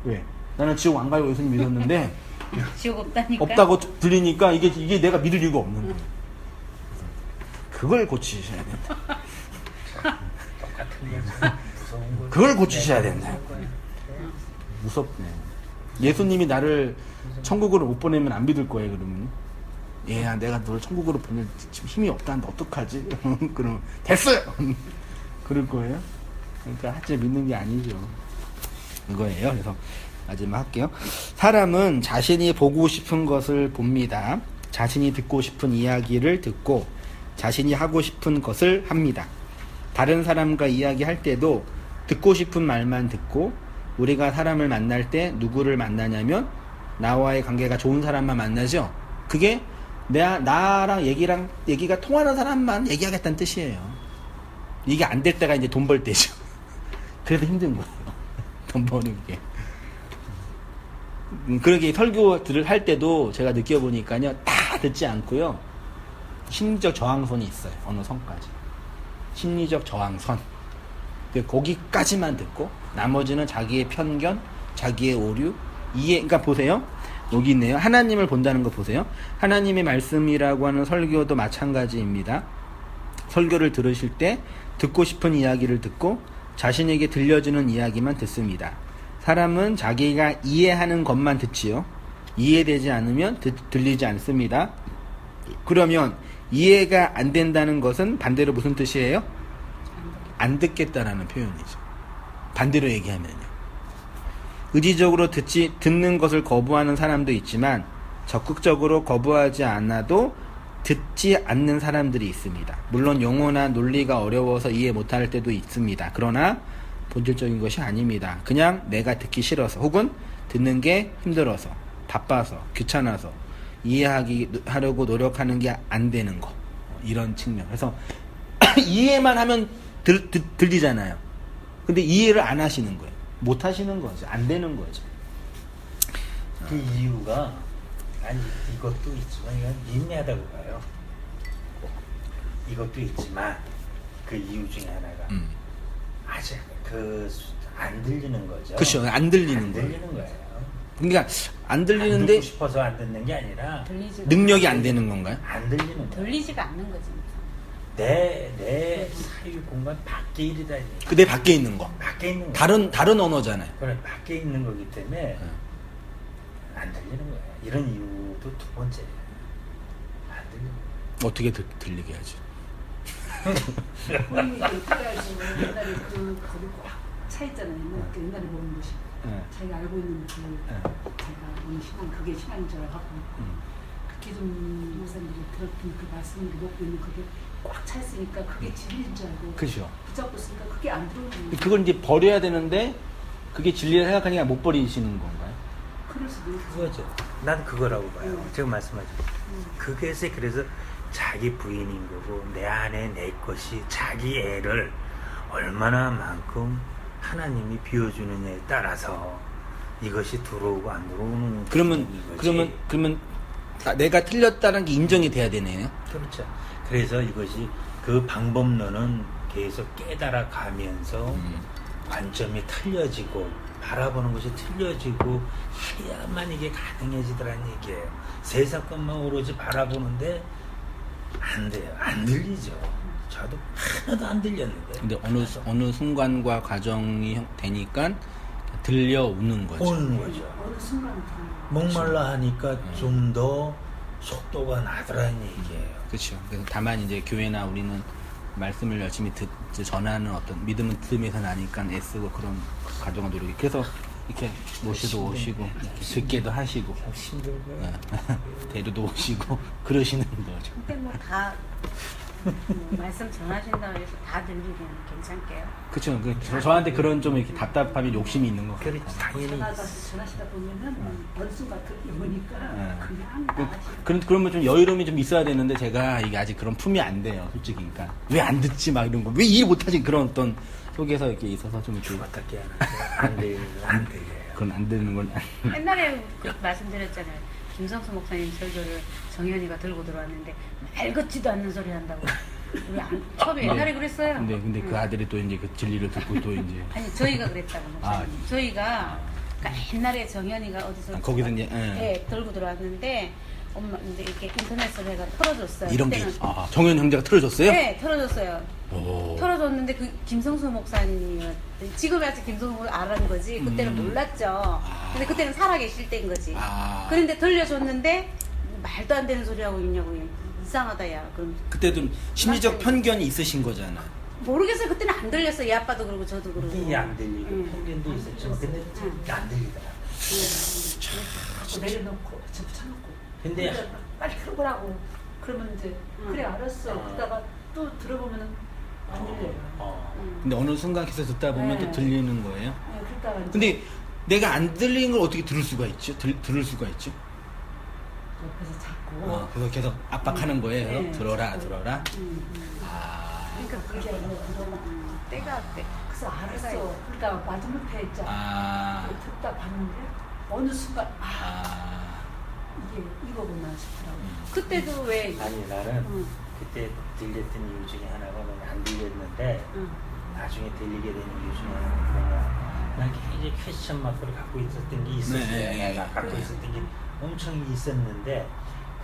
왜? 나는 지옥 안 가요 예수님 믿었는데 지옥 없다니까. 없다고 들리니까 이게 내가 믿을 이유가 없는 거예요. 그걸 고치셔야 된다. 그걸 고치셔야 된다. 무섭네. 예수님이 나를 천국으로 못 보내면 안 믿을 거예요. 그러면 얘야 내가 너를 천국으로 보낼 지금 힘이 없다는데 어떡하지? 그럼 됐어요. 그럴 거예요. 그러니까 하체 믿는 게 아니죠. 이거예요. 그래서 마지막 할게요. 사람은 자신이 보고 싶은 것을 봅니다. 자신이 듣고 싶은 이야기를 듣고 자신이 하고 싶은 것을 합니다. 다른 사람과 이야기할 때도 듣고 싶은 말만 듣고, 우리가 사람을 만날 때 누구를 만나냐면 나와의 관계가 좋은 사람만 만나죠. 그게 나랑 얘기가 통하는 사람만 얘기하겠다는 뜻이에요. 이게 안 될 때가 이제 돈 벌 때죠. 그래서 힘든 거예요. 돈 버는 게. 그렇게 설교를 할 때도 제가 느껴보니까요, 다 듣지 않고요, 심리적 저항선이 있어요. 어느 선까지. 심리적 저항선. 거기까지만 듣고 나머지는 자기의 편견, 자기의 오류, 이해. 그러니까 보세요. 여기 있네요. 하나님을 본다는 거 보세요. 하나님의 말씀이라고 하는 설교도 마찬가지입니다. 설교를 들으실 때 듣고 싶은 이야기를 듣고 자신에게 들려주는 이야기만 듣습니다. 사람은 자기가 이해하는 것만 듣지요. 이해되지 않으면 들리지 않습니다. 그러면 이해가 안 된다는 것은 반대로 무슨 뜻이에요? 안 듣겠다라는 표현이죠. 반대로 얘기하면요. 의지적으로 듣는 것을 거부하는 사람도 있지만 적극적으로 거부하지 않아도 듣지 않는 사람들이 있습니다. 물론 용어나 논리가 어려워서 이해 못할 때도 있습니다. 그러나 본질적인 것이 아닙니다. 그냥 내가 듣기 싫어서, 혹은 듣는 게 힘들어서, 바빠서, 귀찮아서 이해하려고 노력하는 게 안 되는 거, 이런 측면. 그래서 이해만 하면 들리잖아요. 근데 이해를 안 하시는 거예요. 못 하시는 거죠. 안 되는 거죠. 그 이유가, 아니 이것도 있지만 이건 미미하다고 봐요. 이것도 있지만 그 이유 중에 하나가 아직 안 들리는 거죠. 그렇죠. 안 들리는 거예요. 그러니까 안 들리는데 안 듣고 싶어서 안 듣는 게 아니라 능력이 안 되는 건가요? 안 들리는 거예요. 들리지가 않는 거지. 내 사유 공간 밖에 일이다. 내 밖에 있는 거. 밖에 있는 거. 다른 언어잖아요. 그래, 밖에 있는 거기 때문에 안 들리는 거예요. 이런 이유도 두 번째예요. 안 들리는 거예요. 어떻게 들리게 하지? 본인이 여태까지 옛날에 거기 꽉 차 있잖아요. 옛날에 보는 것이 자기가 알고 있는 자기가 오는 신앙, 그게 신앙인 줄 알고 기존 목사님들이 들었던 그 말씀을 먹고 있는 그게 꽉 차 있으니까 그게 진리인 줄 알고 그죠. 붙잡고 있으니까 그게 안 들어오는 거예요. 그걸 이제 버려야 되는데 그게 진리를 생각하니까 못 버리시는 건가요? 그럴 수도 있죠. 그거죠. 난 그거라고 봐요. 제가 말씀하죠. 그래서 자기 부인인 거고, 내 안에 내 것이 자기 애를 얼마나 만큼 하나님이 비워주느냐에 따라서 이것이 들어오고 안 들어오는 그러면 내가 틀렸다는 게 인정이 돼야 되네요. 그렇죠. 그래서 이것이 그 방법론은 계속 깨달아 가면서 관점이 틀려지고 바라보는 것이 틀려지고 해야만 이게 가능해지더라는 얘기예요. 세상 것만 오로지 바라보는데 안 돼요. 안 들리죠. 저도 하나도 안 들렸는데. 근데 어느 순간과 과정이 되니까 들려오는 거죠. 오는 거죠. 어느 순간 목말라 하니까 좀 더 속도가 나더라는 얘기예요. 그렇죠. 그래서 다만 이제 교회나 우리는 말씀을 열심히 전하는 어떤 믿음은 들음에서 나니까 애쓰고 그런 과정을 노력이. 그래서 이렇게 모시도 오시고 듣게도 하시고 힘들고 데려도 오시고 그러시는 거죠. 근데 뭐 다 말씀 전하신다고 해서 다 들리면 괜찮게요. 그렇죠. 저한테 그런 좀 이렇게 답답함이 욕심이 있는 것 같아요. 당연히 전하시다 보면은 어느 순간 들려보니까 그냥 그러면 좀 여유로움이 좀 있어야 되는데 제가 이게 아직 그런 품이 안 돼요. 솔직히 그러니까 왜 안 듣지 막 이런 거 왜 일 못하지 그런 어떤 속에서 이렇게 있어서 좀 이렇게 어떻게 안 돼요. 그건 안 되는 건 옛날에 그 말씀드렸잖아요. 김성수 목사님 설교를 정현이가 들고 들어왔는데 말 같지도 않는 소리 한다고. 우리 처음에 옛날에 그랬어요. 근데 그 아들이 또 이제 그 진리를 듣고 또 이제 아니 저희가 그랬다고 목사님. 저희가 그러니까 옛날에 정현이가 어디서 거기서 이제 예, 들고 들어왔는데 엄마 이제 이렇게 인터넷으로 해가 틀어줬어요. 이런 게 그때는 정현 형제가 틀어줬어요? 네, 틀어줬어요. 오. 틀어줬는데 그 김성수 목사님이었 지금이 아직 김성수 목사님 알았는 거지 그때는 몰랐죠. 근데 그때는 살아계실 때인 거지. 그런데 들려줬는데 말도 안 되는 소리 하고 있냐고 이상하다 야. 그럼 그때도 심리적 편견이 있으신 거잖아. 모르겠어요. 그때는 안 들렸어요. 이 아빠도 그러고 저도 그러고. 이게 안 들리고 편견도 있었지만 근데 안 들리더라. 내려놓고 붙여놓고 근데 빨리 들어보라고 그러면 이제 그래 알았어. 그러다가 또 들어보면은 안 들려요. 근데 어느 순간 계속 듣다 보면 네. 또 들리는 거예요. 네, 그러다가 이제 근데 내가 안 들리는 걸 어떻게 들을 수가 있죠? 들을 수가 있죠? 옆에서 자꾸 그래서 계속 압박하는 거예요. 네. 들어라. 그러니까 그게 때가 때. 그래서 알았어. 그러다가 마지못해 있잖아. 듣다 봤는데 어느 순간 이게 이거구나 싶더라고. 그때도 왜 아니 나는 그때 들렸던 이유 중에 하나가 뭐냐 안 들렸는데 나중에 들리게 되는 이유 중에 하나가 뭐냐 난 굉장히 퀘스천 마크를 갖고 있었던 게 있었어요. 내가 갖고 있었던 게 엄청 있었는데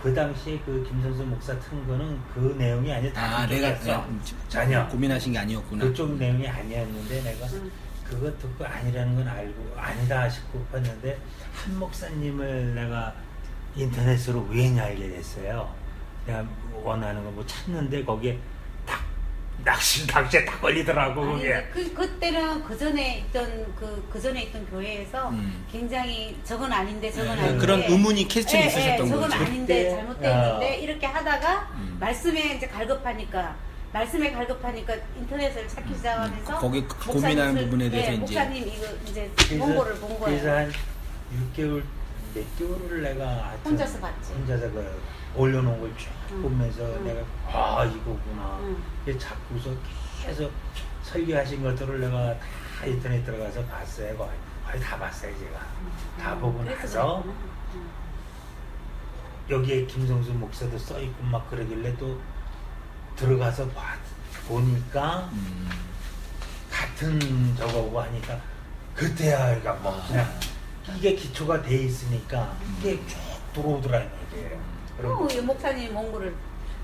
그 당시에 그 김선수 목사 튼 거는 그 내용이 아니라 다른 쪽이었어. 전혀 고민하신 게 아니었구나. 그쪽 내용이 아니었는데 내가 그거 듣고 아니라는 건 알고 아니다 싶고 봤는데 한 목사님을 내가 인터넷으로 우연히 알게 됐어요. 내가 원하는 거 뭐 찾는데 거기에 딱 낚시에 딱 걸리더라고. 아니, 그게. 그때는 그 전에 있던 교회에서 굉장히 저건 아닌데 저건 아닌데 그런 의문이 캐스팅이 있으셨던 저건 거죠. 아닌데 그때, 잘못됐는데 이렇게 하다가 말씀에 이제 갈급하니까 인터넷을 찾기 시작하면서 거기 고민하는 부분에 대해서 이제 목사님 이거 이제 원고를 본 거예요. 그래서 한 6개월 몇 개월을 내가 하여튼 혼자서 봤지. 혼자서 그 올려놓은 걸 쭉 보면서 내가 이거구나. 이게 자꾸서 계속 설교하신 것들을 내가 다 인터넷 들어가서 봤어요. 거의 다 봤어요 제가. 다 보고 나서 여기에 김성수 목사도 써있고 막 그러길래 또 들어가서 보니까 같은 저거고 하니까 그때야 그러니까 뭐 그냥 이게 기초가 돼 있으니까 이게 쭉 들어오더라는 얘기예요. 목사님 원고를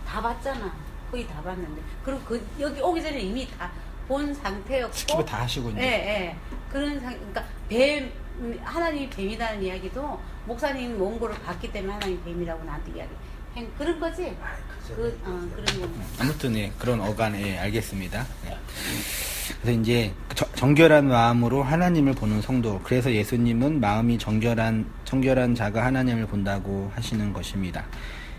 다 봤잖아. 거의 다 봤는데. 그리고 여기 오기 전에 이미 다 본 상태였고. 스킵을 다 하시고 있는. 예. 그러니까 하나님이 뱀이라는 이야기도 목사님 원고를 봤기 때문에 하나님 뱀이라고 나한테 이야기. 그런 거지? 그런 거. 아무튼 그런 어간에 알겠습니다. 그래서 이제 정결한 마음으로 하나님을 보는 성도. 그래서 예수님은 마음이 정결한 자가 하나님을 본다고 하시는 것입니다.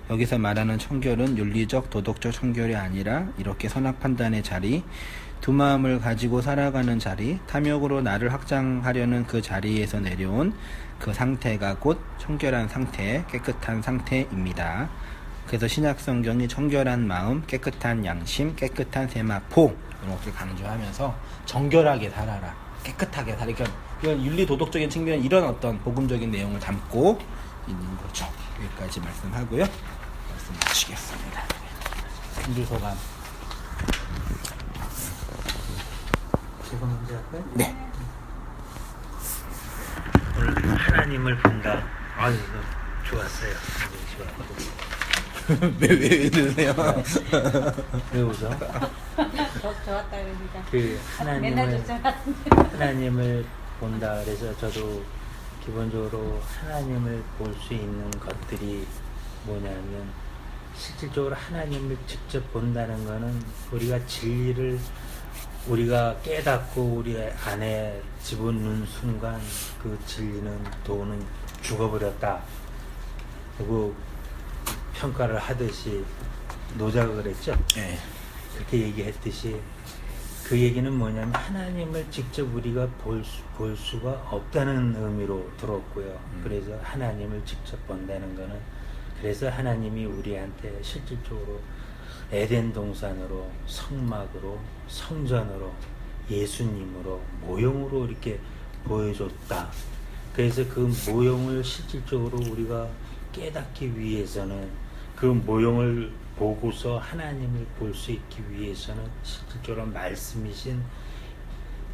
여기서 말하는 청결은 윤리적, 도덕적 청결이 아니라 이렇게 선악 판단의 자리, 두 마음을 가지고 살아가는 자리, 탐욕으로 나를 확장하려는 그 자리에서 내려온 그 상태가 곧 청결한 상태, 깨끗한 상태입니다. 그래서 신약성경이 청결한 마음, 깨끗한 양심, 깨끗한 세마포 이렇게 강조하면서 정결하게 살아라, 깨끗하게 살아라. 그러니까 윤리 도덕적인 측면 이런 어떤 복음적인 내용을 담고 있는 거죠. 여기까지 말씀하고요. 말씀 마치겠습니다. 한줄 소감. 제가 먼저 할까요? 네. 오늘 하나님을 본다. 이거 좋았어요. 왜 그러세요? 왜 웃어? 좋았다 그러니까. 그 맨날 좋잖아. 하나님을 본다. 그래서 저도 기본적으로 하나님을 볼 수 있는 것들이 뭐냐면 실질적으로 하나님을 직접 본다는 거는 우리가 진리를 우리가 깨닫고 우리 안에 집어넣는 순간 그 진리는 도는 죽어버렸다. 그리고 평가를 하듯이 노자가 그랬죠. 네. 그렇게 얘기했듯이 그 얘기는 뭐냐면 하나님을 직접 우리가 볼 수가 없다는 의미로 들었고요. 그래서 하나님을 직접 본다는 거는 그래서 하나님이 우리한테 실질적으로 에덴 동산으로 성막으로 성전으로 예수님으로 모형으로 이렇게 보여줬다. 그래서 그 모형을 실질적으로 우리가 깨닫기 위해서는 그 모형을 보고서 하나님을 볼 수 있기 위해서는 실질적으로 말씀이신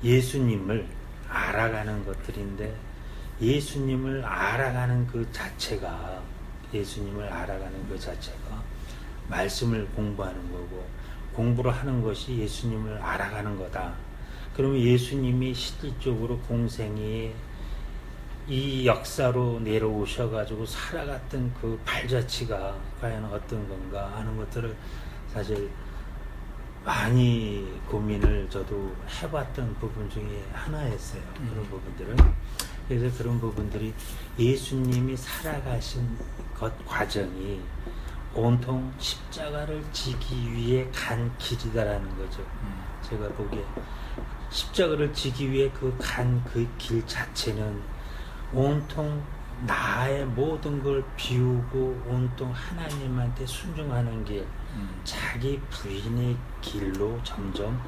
예수님을 알아가는 것들인데 예수님을 알아가는 그 자체가 말씀을 공부하는 거고 공부를 하는 것이 예수님을 알아가는 거다. 그러면 예수님이 실질적으로 공생애에 이 역사로 내려오셔가지고 살아갔던 그 발자취가 과연 어떤 건가 하는 것들을 사실 많이 고민을 저도 해봤던 부분 중에 하나였어요. 그런 부분들은. 그래서 그런 부분들이 예수님이 살아가신 것 과정이 온통 십자가를 지기 위해 간 길이다라는 거죠. 제가 보기에 십자가를 지기 위해 간 그 길 자체는 온통 나의 모든 걸 비우고 온통 하나님한테 순종하는 길, 자기 부인의 길로 점점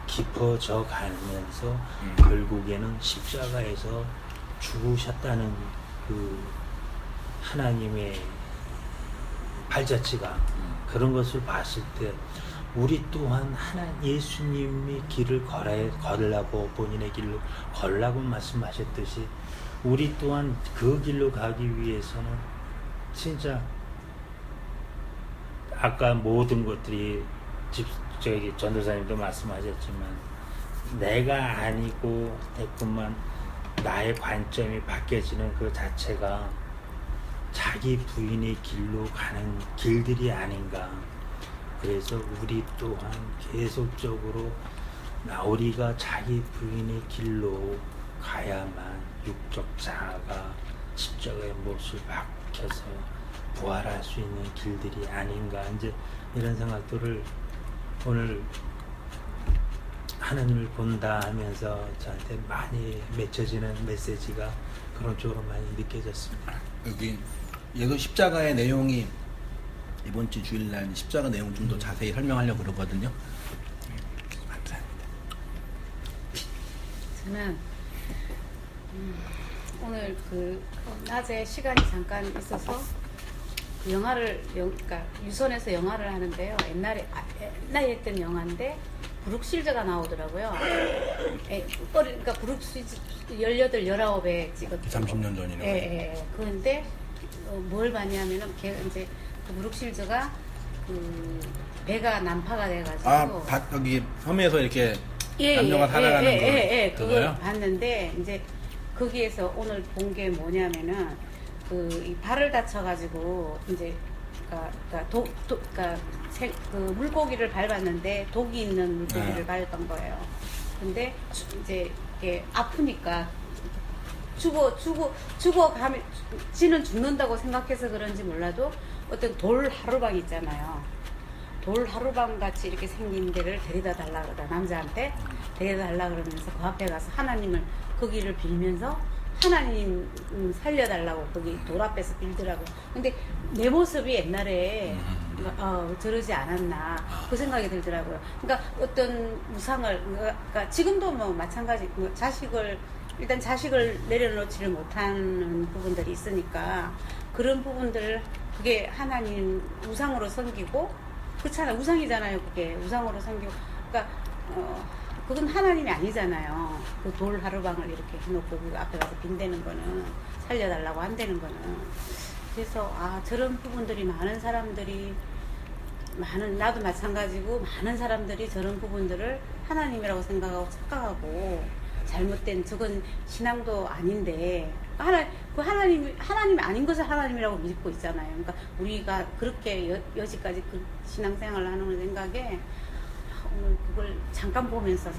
깊어져 가면서 결국에는 십자가에서 죽으셨다는 그 하나님의 발자취가 그런 것을 봤을 때 우리 또한 예수님의 길을 걸으라고 본인의 길로 걸으라고 말씀하셨듯이 우리 또한 그 길로 가기 위해서는 진짜 아까 모든 것들이 저기 전도사님도 말씀하셨지만 내가 아니고 됐구만 나의 관점이 바뀌어지는 그 자체가 자기 부인의 길로 가는 길들이 아닌가. 그래서 우리 또한 계속적으로 우리가 자기 부인의 길로 가야만 육적 자아가 십자가의 못을 박혀서 부활할 수 있는 길들이 아닌가. 이제 이런 생각들을 오늘 하나님을 본다 하면서 저한테 많이 맺혀지는 메시지가 그런 쪽으로 많이 느껴졌습니다. 여기 얘도 십자가의 내용이 이번 주 주일날 십자가 내용 좀 더 자세히 설명하려고 그러거든요. 감사합니다. 저는 오늘 그 낮에 시간이 잠깐 있어서 그 영화를 그러니까 유선에서 영화를 하는데요. 옛날에 했던 영화인데 브룩실즈가 나오더라고요. 그러니까 브룩실즈 18, 19에 찍었던 30년 전이네요. 예. 그런데 뭘 봤냐면은 걔 이제 그 브룩실즈가 그 배가 난파가 돼가지고 여기 섬에서 이렇게 남녀가 살아가는 그걸 봤는데 이제 거기에서 오늘 본 게 뭐냐면은 이 발을 다쳐가지고 이제 그 물고기를 밟았는데 독이 있는 물고기를 밟았던 거예요. 근데 이제 이게 아프니까 죽어가면 지는 죽는다고 생각해서 그런지 몰라도 어떤 돌 하루방 있잖아요. 돌 하루방 같이 이렇게 생긴 데를 데려다 달라 그러다 남자한테 데려다 달라 그러면서 그 앞에 가서 하나님을 거기를 빌면서 하나님 살려달라고 거기 돌 앞에서 빌더라고요. 근데 내 모습이 옛날에 저러지 않았나 그 생각이 들더라고요. 그러니까 어떤 우상을 그러니까 지금도 뭐 마찬가지 자식을 내려놓지를 못하는 부분들이 있으니까 그런 부분들을 그게 하나님 우상으로 섬기고 그렇잖아요. 우상이잖아요. 그게 우상으로 섬기고 그러니까 그건 하나님이 아니잖아요. 그 돌 하루방을 이렇게 해놓고 그 앞에 가서 빈대는 거는 살려달라고 한다는 거는. 그래서 저런 부분들이 많은 사람들이 나도 마찬가지고 많은 사람들이 저런 부분들을 하나님이라고 생각하고 착각하고 잘못된 저건 신앙도 아닌데 하나님이 아닌 것을 하나님이라고 믿고 있잖아요. 그러니까 우리가 그렇게 여지까지 그 신앙생활을 하는 생각에 그걸 잠깐 보면서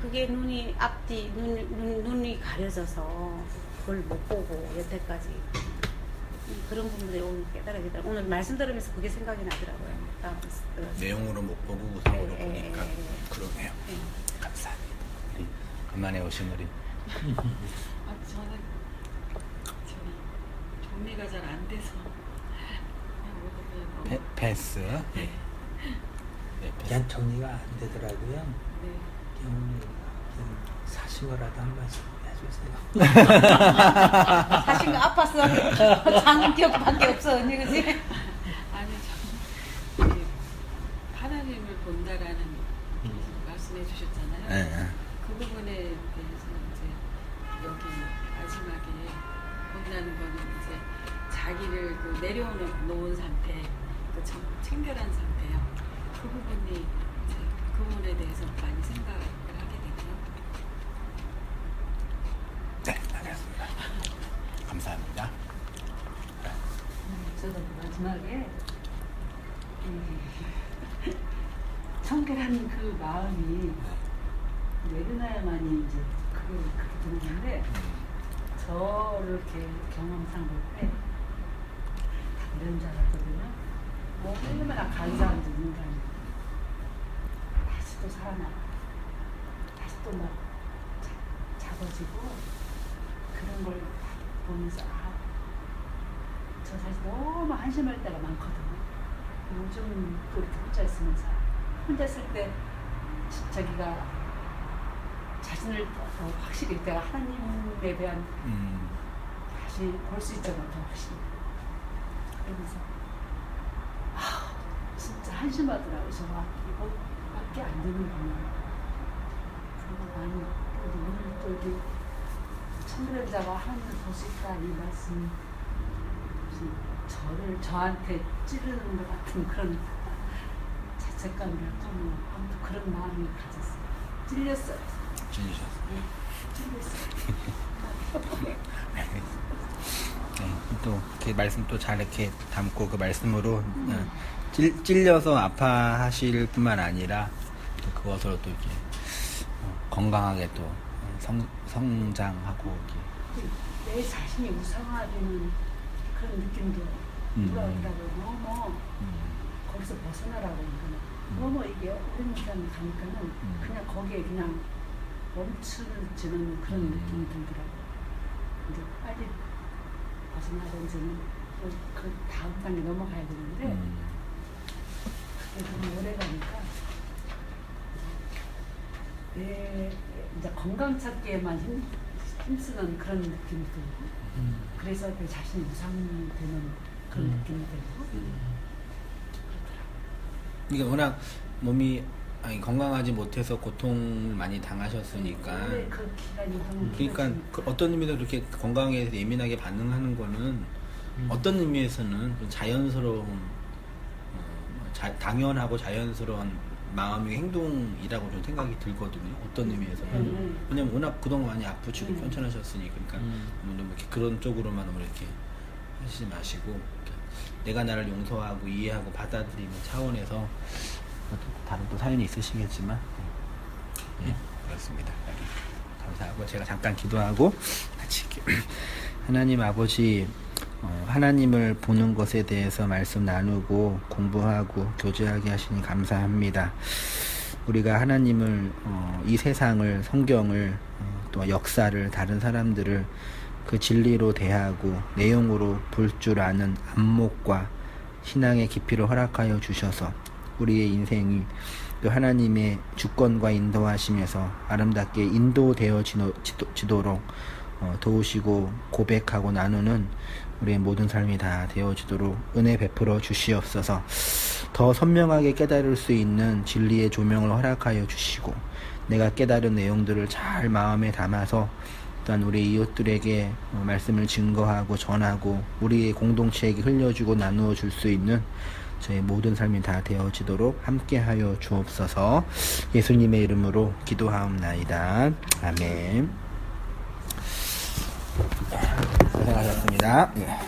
그게 눈이 앞뒤 눈이 가려져서 그걸 못 보고 여태까지 그런 부분들이 오늘 깨달아지더라고요. 오늘 말씀 들으면서 그게 생각이 나더라고요. 내용으로 못 보고 우상으로 보니까 그러네요. 감사합니다. 우리 간만에 오신 우리 저는 저희 정리가 잘 안 돼서 그냥 패스. 네, 패스. 그냥 정리가 안 되더라고요. 네. 그냥 사신 거라도 한 말씀 해주세요. 사실 아팠어. 작은 기억밖에 없어, 언니, 그지? 아니 저는 하나님을 본다라는 말씀해 주셨잖아요. 네. 그 부분에 대해서 이제 여기 마지막에 본다는 거는 이제 자기를 그 내려놓은 상태, 그 청결한 상태요. 그 부분이 이제 그 부분에 대해서 많이 생각을 하게 되고요. 네, 알겠습니다. 감사합니다. 저도 마지막에 청결한 그 마음이 내려놔야만이 이제 그렇게 되는 건데 저를 이렇게 경험상 볼때 이런 줄 알았거든요. 뭐 얼마나 간사한 인간이 다시 또 살아나 다시 또 막 작아지고 그런 걸 보면서 저 사실 너무 한심할 때가 많거든요. 요즘 또 이렇게 혼자 있으면서 혼자 있을 때 자기가 자신을 더 확실히 내가 하나님에 대한 다시 볼 수 있잖아요. 더 확실히. 그러면서 진짜 한심하더라고요. 저 이거밖에 안 되는구나. 그런 거 많이 오늘 또 이렇게 천그림자가 하나님을 볼 수 있다 이 말씀 저한테 찌르는 것 같은 그런 자책감이랄까 아무튼 그런 마음을 가졌어요. 찔렸어요. 찔리셨어요. 찔렸어요. 네, 또 이렇게 말씀 또 잘 이렇게 담고 그 말씀으로 찔려서 아파하실 뿐만 아니라 또 그것으로 또 이렇게 건강하게 또 성장하고 이렇게 내 자신이 우상화되는 그런 느낌도 올라온다고 너무 거기서 벗어나라고 그러니까 너무 이게 오랜 시간 가니까는 그냥 거기에 그냥 멈추는 그런 느낌이 들더라고요. 이제 빨리 벗어나든지는 또 그 다음 단계 넘어가야 되는데 그게 너무 오래 가니까 내 이제 건강 찾기에만 힘쓰는 그런 느낌이 들고 그래서 내 자신이 우상되는 그런 느낌이 들고 이게 워낙 몸이 건강하지 못해서 고통을 많이 당하셨으니까 그 기간이 너무 그러니까 그 어떤 의미로 그렇게 건강에 예민하게 반응하는 거는 어떤 의미에서는 좀 자연스러운 당연하고 자연스러운 마음의 행동이라고 좀 생각이 들거든요. 어떤 의미에서는 왜냐면 워낙 그동안 많이 아프시고 편찮으셨으니까 그러니까 너무 이렇게 그런 쪽으로만 너무 이렇게 하시지 마시고 내가 나를 용서하고 이해하고 받아들이는 차원에서 다른 또 사연이 있으시겠지만 네, 그렇습니다. 감사하고 제가 잠깐 기도하고 같이 하나님 아버지 하나님을 보는 것에 대해서 말씀 나누고 공부하고 교제하게 하시니 감사합니다. 우리가 하나님을 이 세상을 성경을 또 역사를 다른 사람들을 그 진리로 대하고 내용으로 볼 줄 아는 안목과 신앙의 깊이를 허락하여 주셔서 우리의 인생이 또 하나님의 주권과 인도하심에서 아름답게 인도되어지도록 도우시고 고백하고 나누는 우리의 모든 삶이 다 되어지도록 은혜 베풀어 주시옵소서. 더 선명하게 깨달을 수 있는 진리의 조명을 허락하여 주시고 내가 깨달은 내용들을 잘 마음에 담아서 또한 우리 이웃들에게 말씀을 증거하고 전하고 우리의 공동체에게 흘려주고 나누어 줄 수 있는 저의 모든 삶이 다 되어지도록 함께하여 주옵소서. 예수님의 이름으로 기도하옵나이다. 아멘. 고생하셨습니다. 예.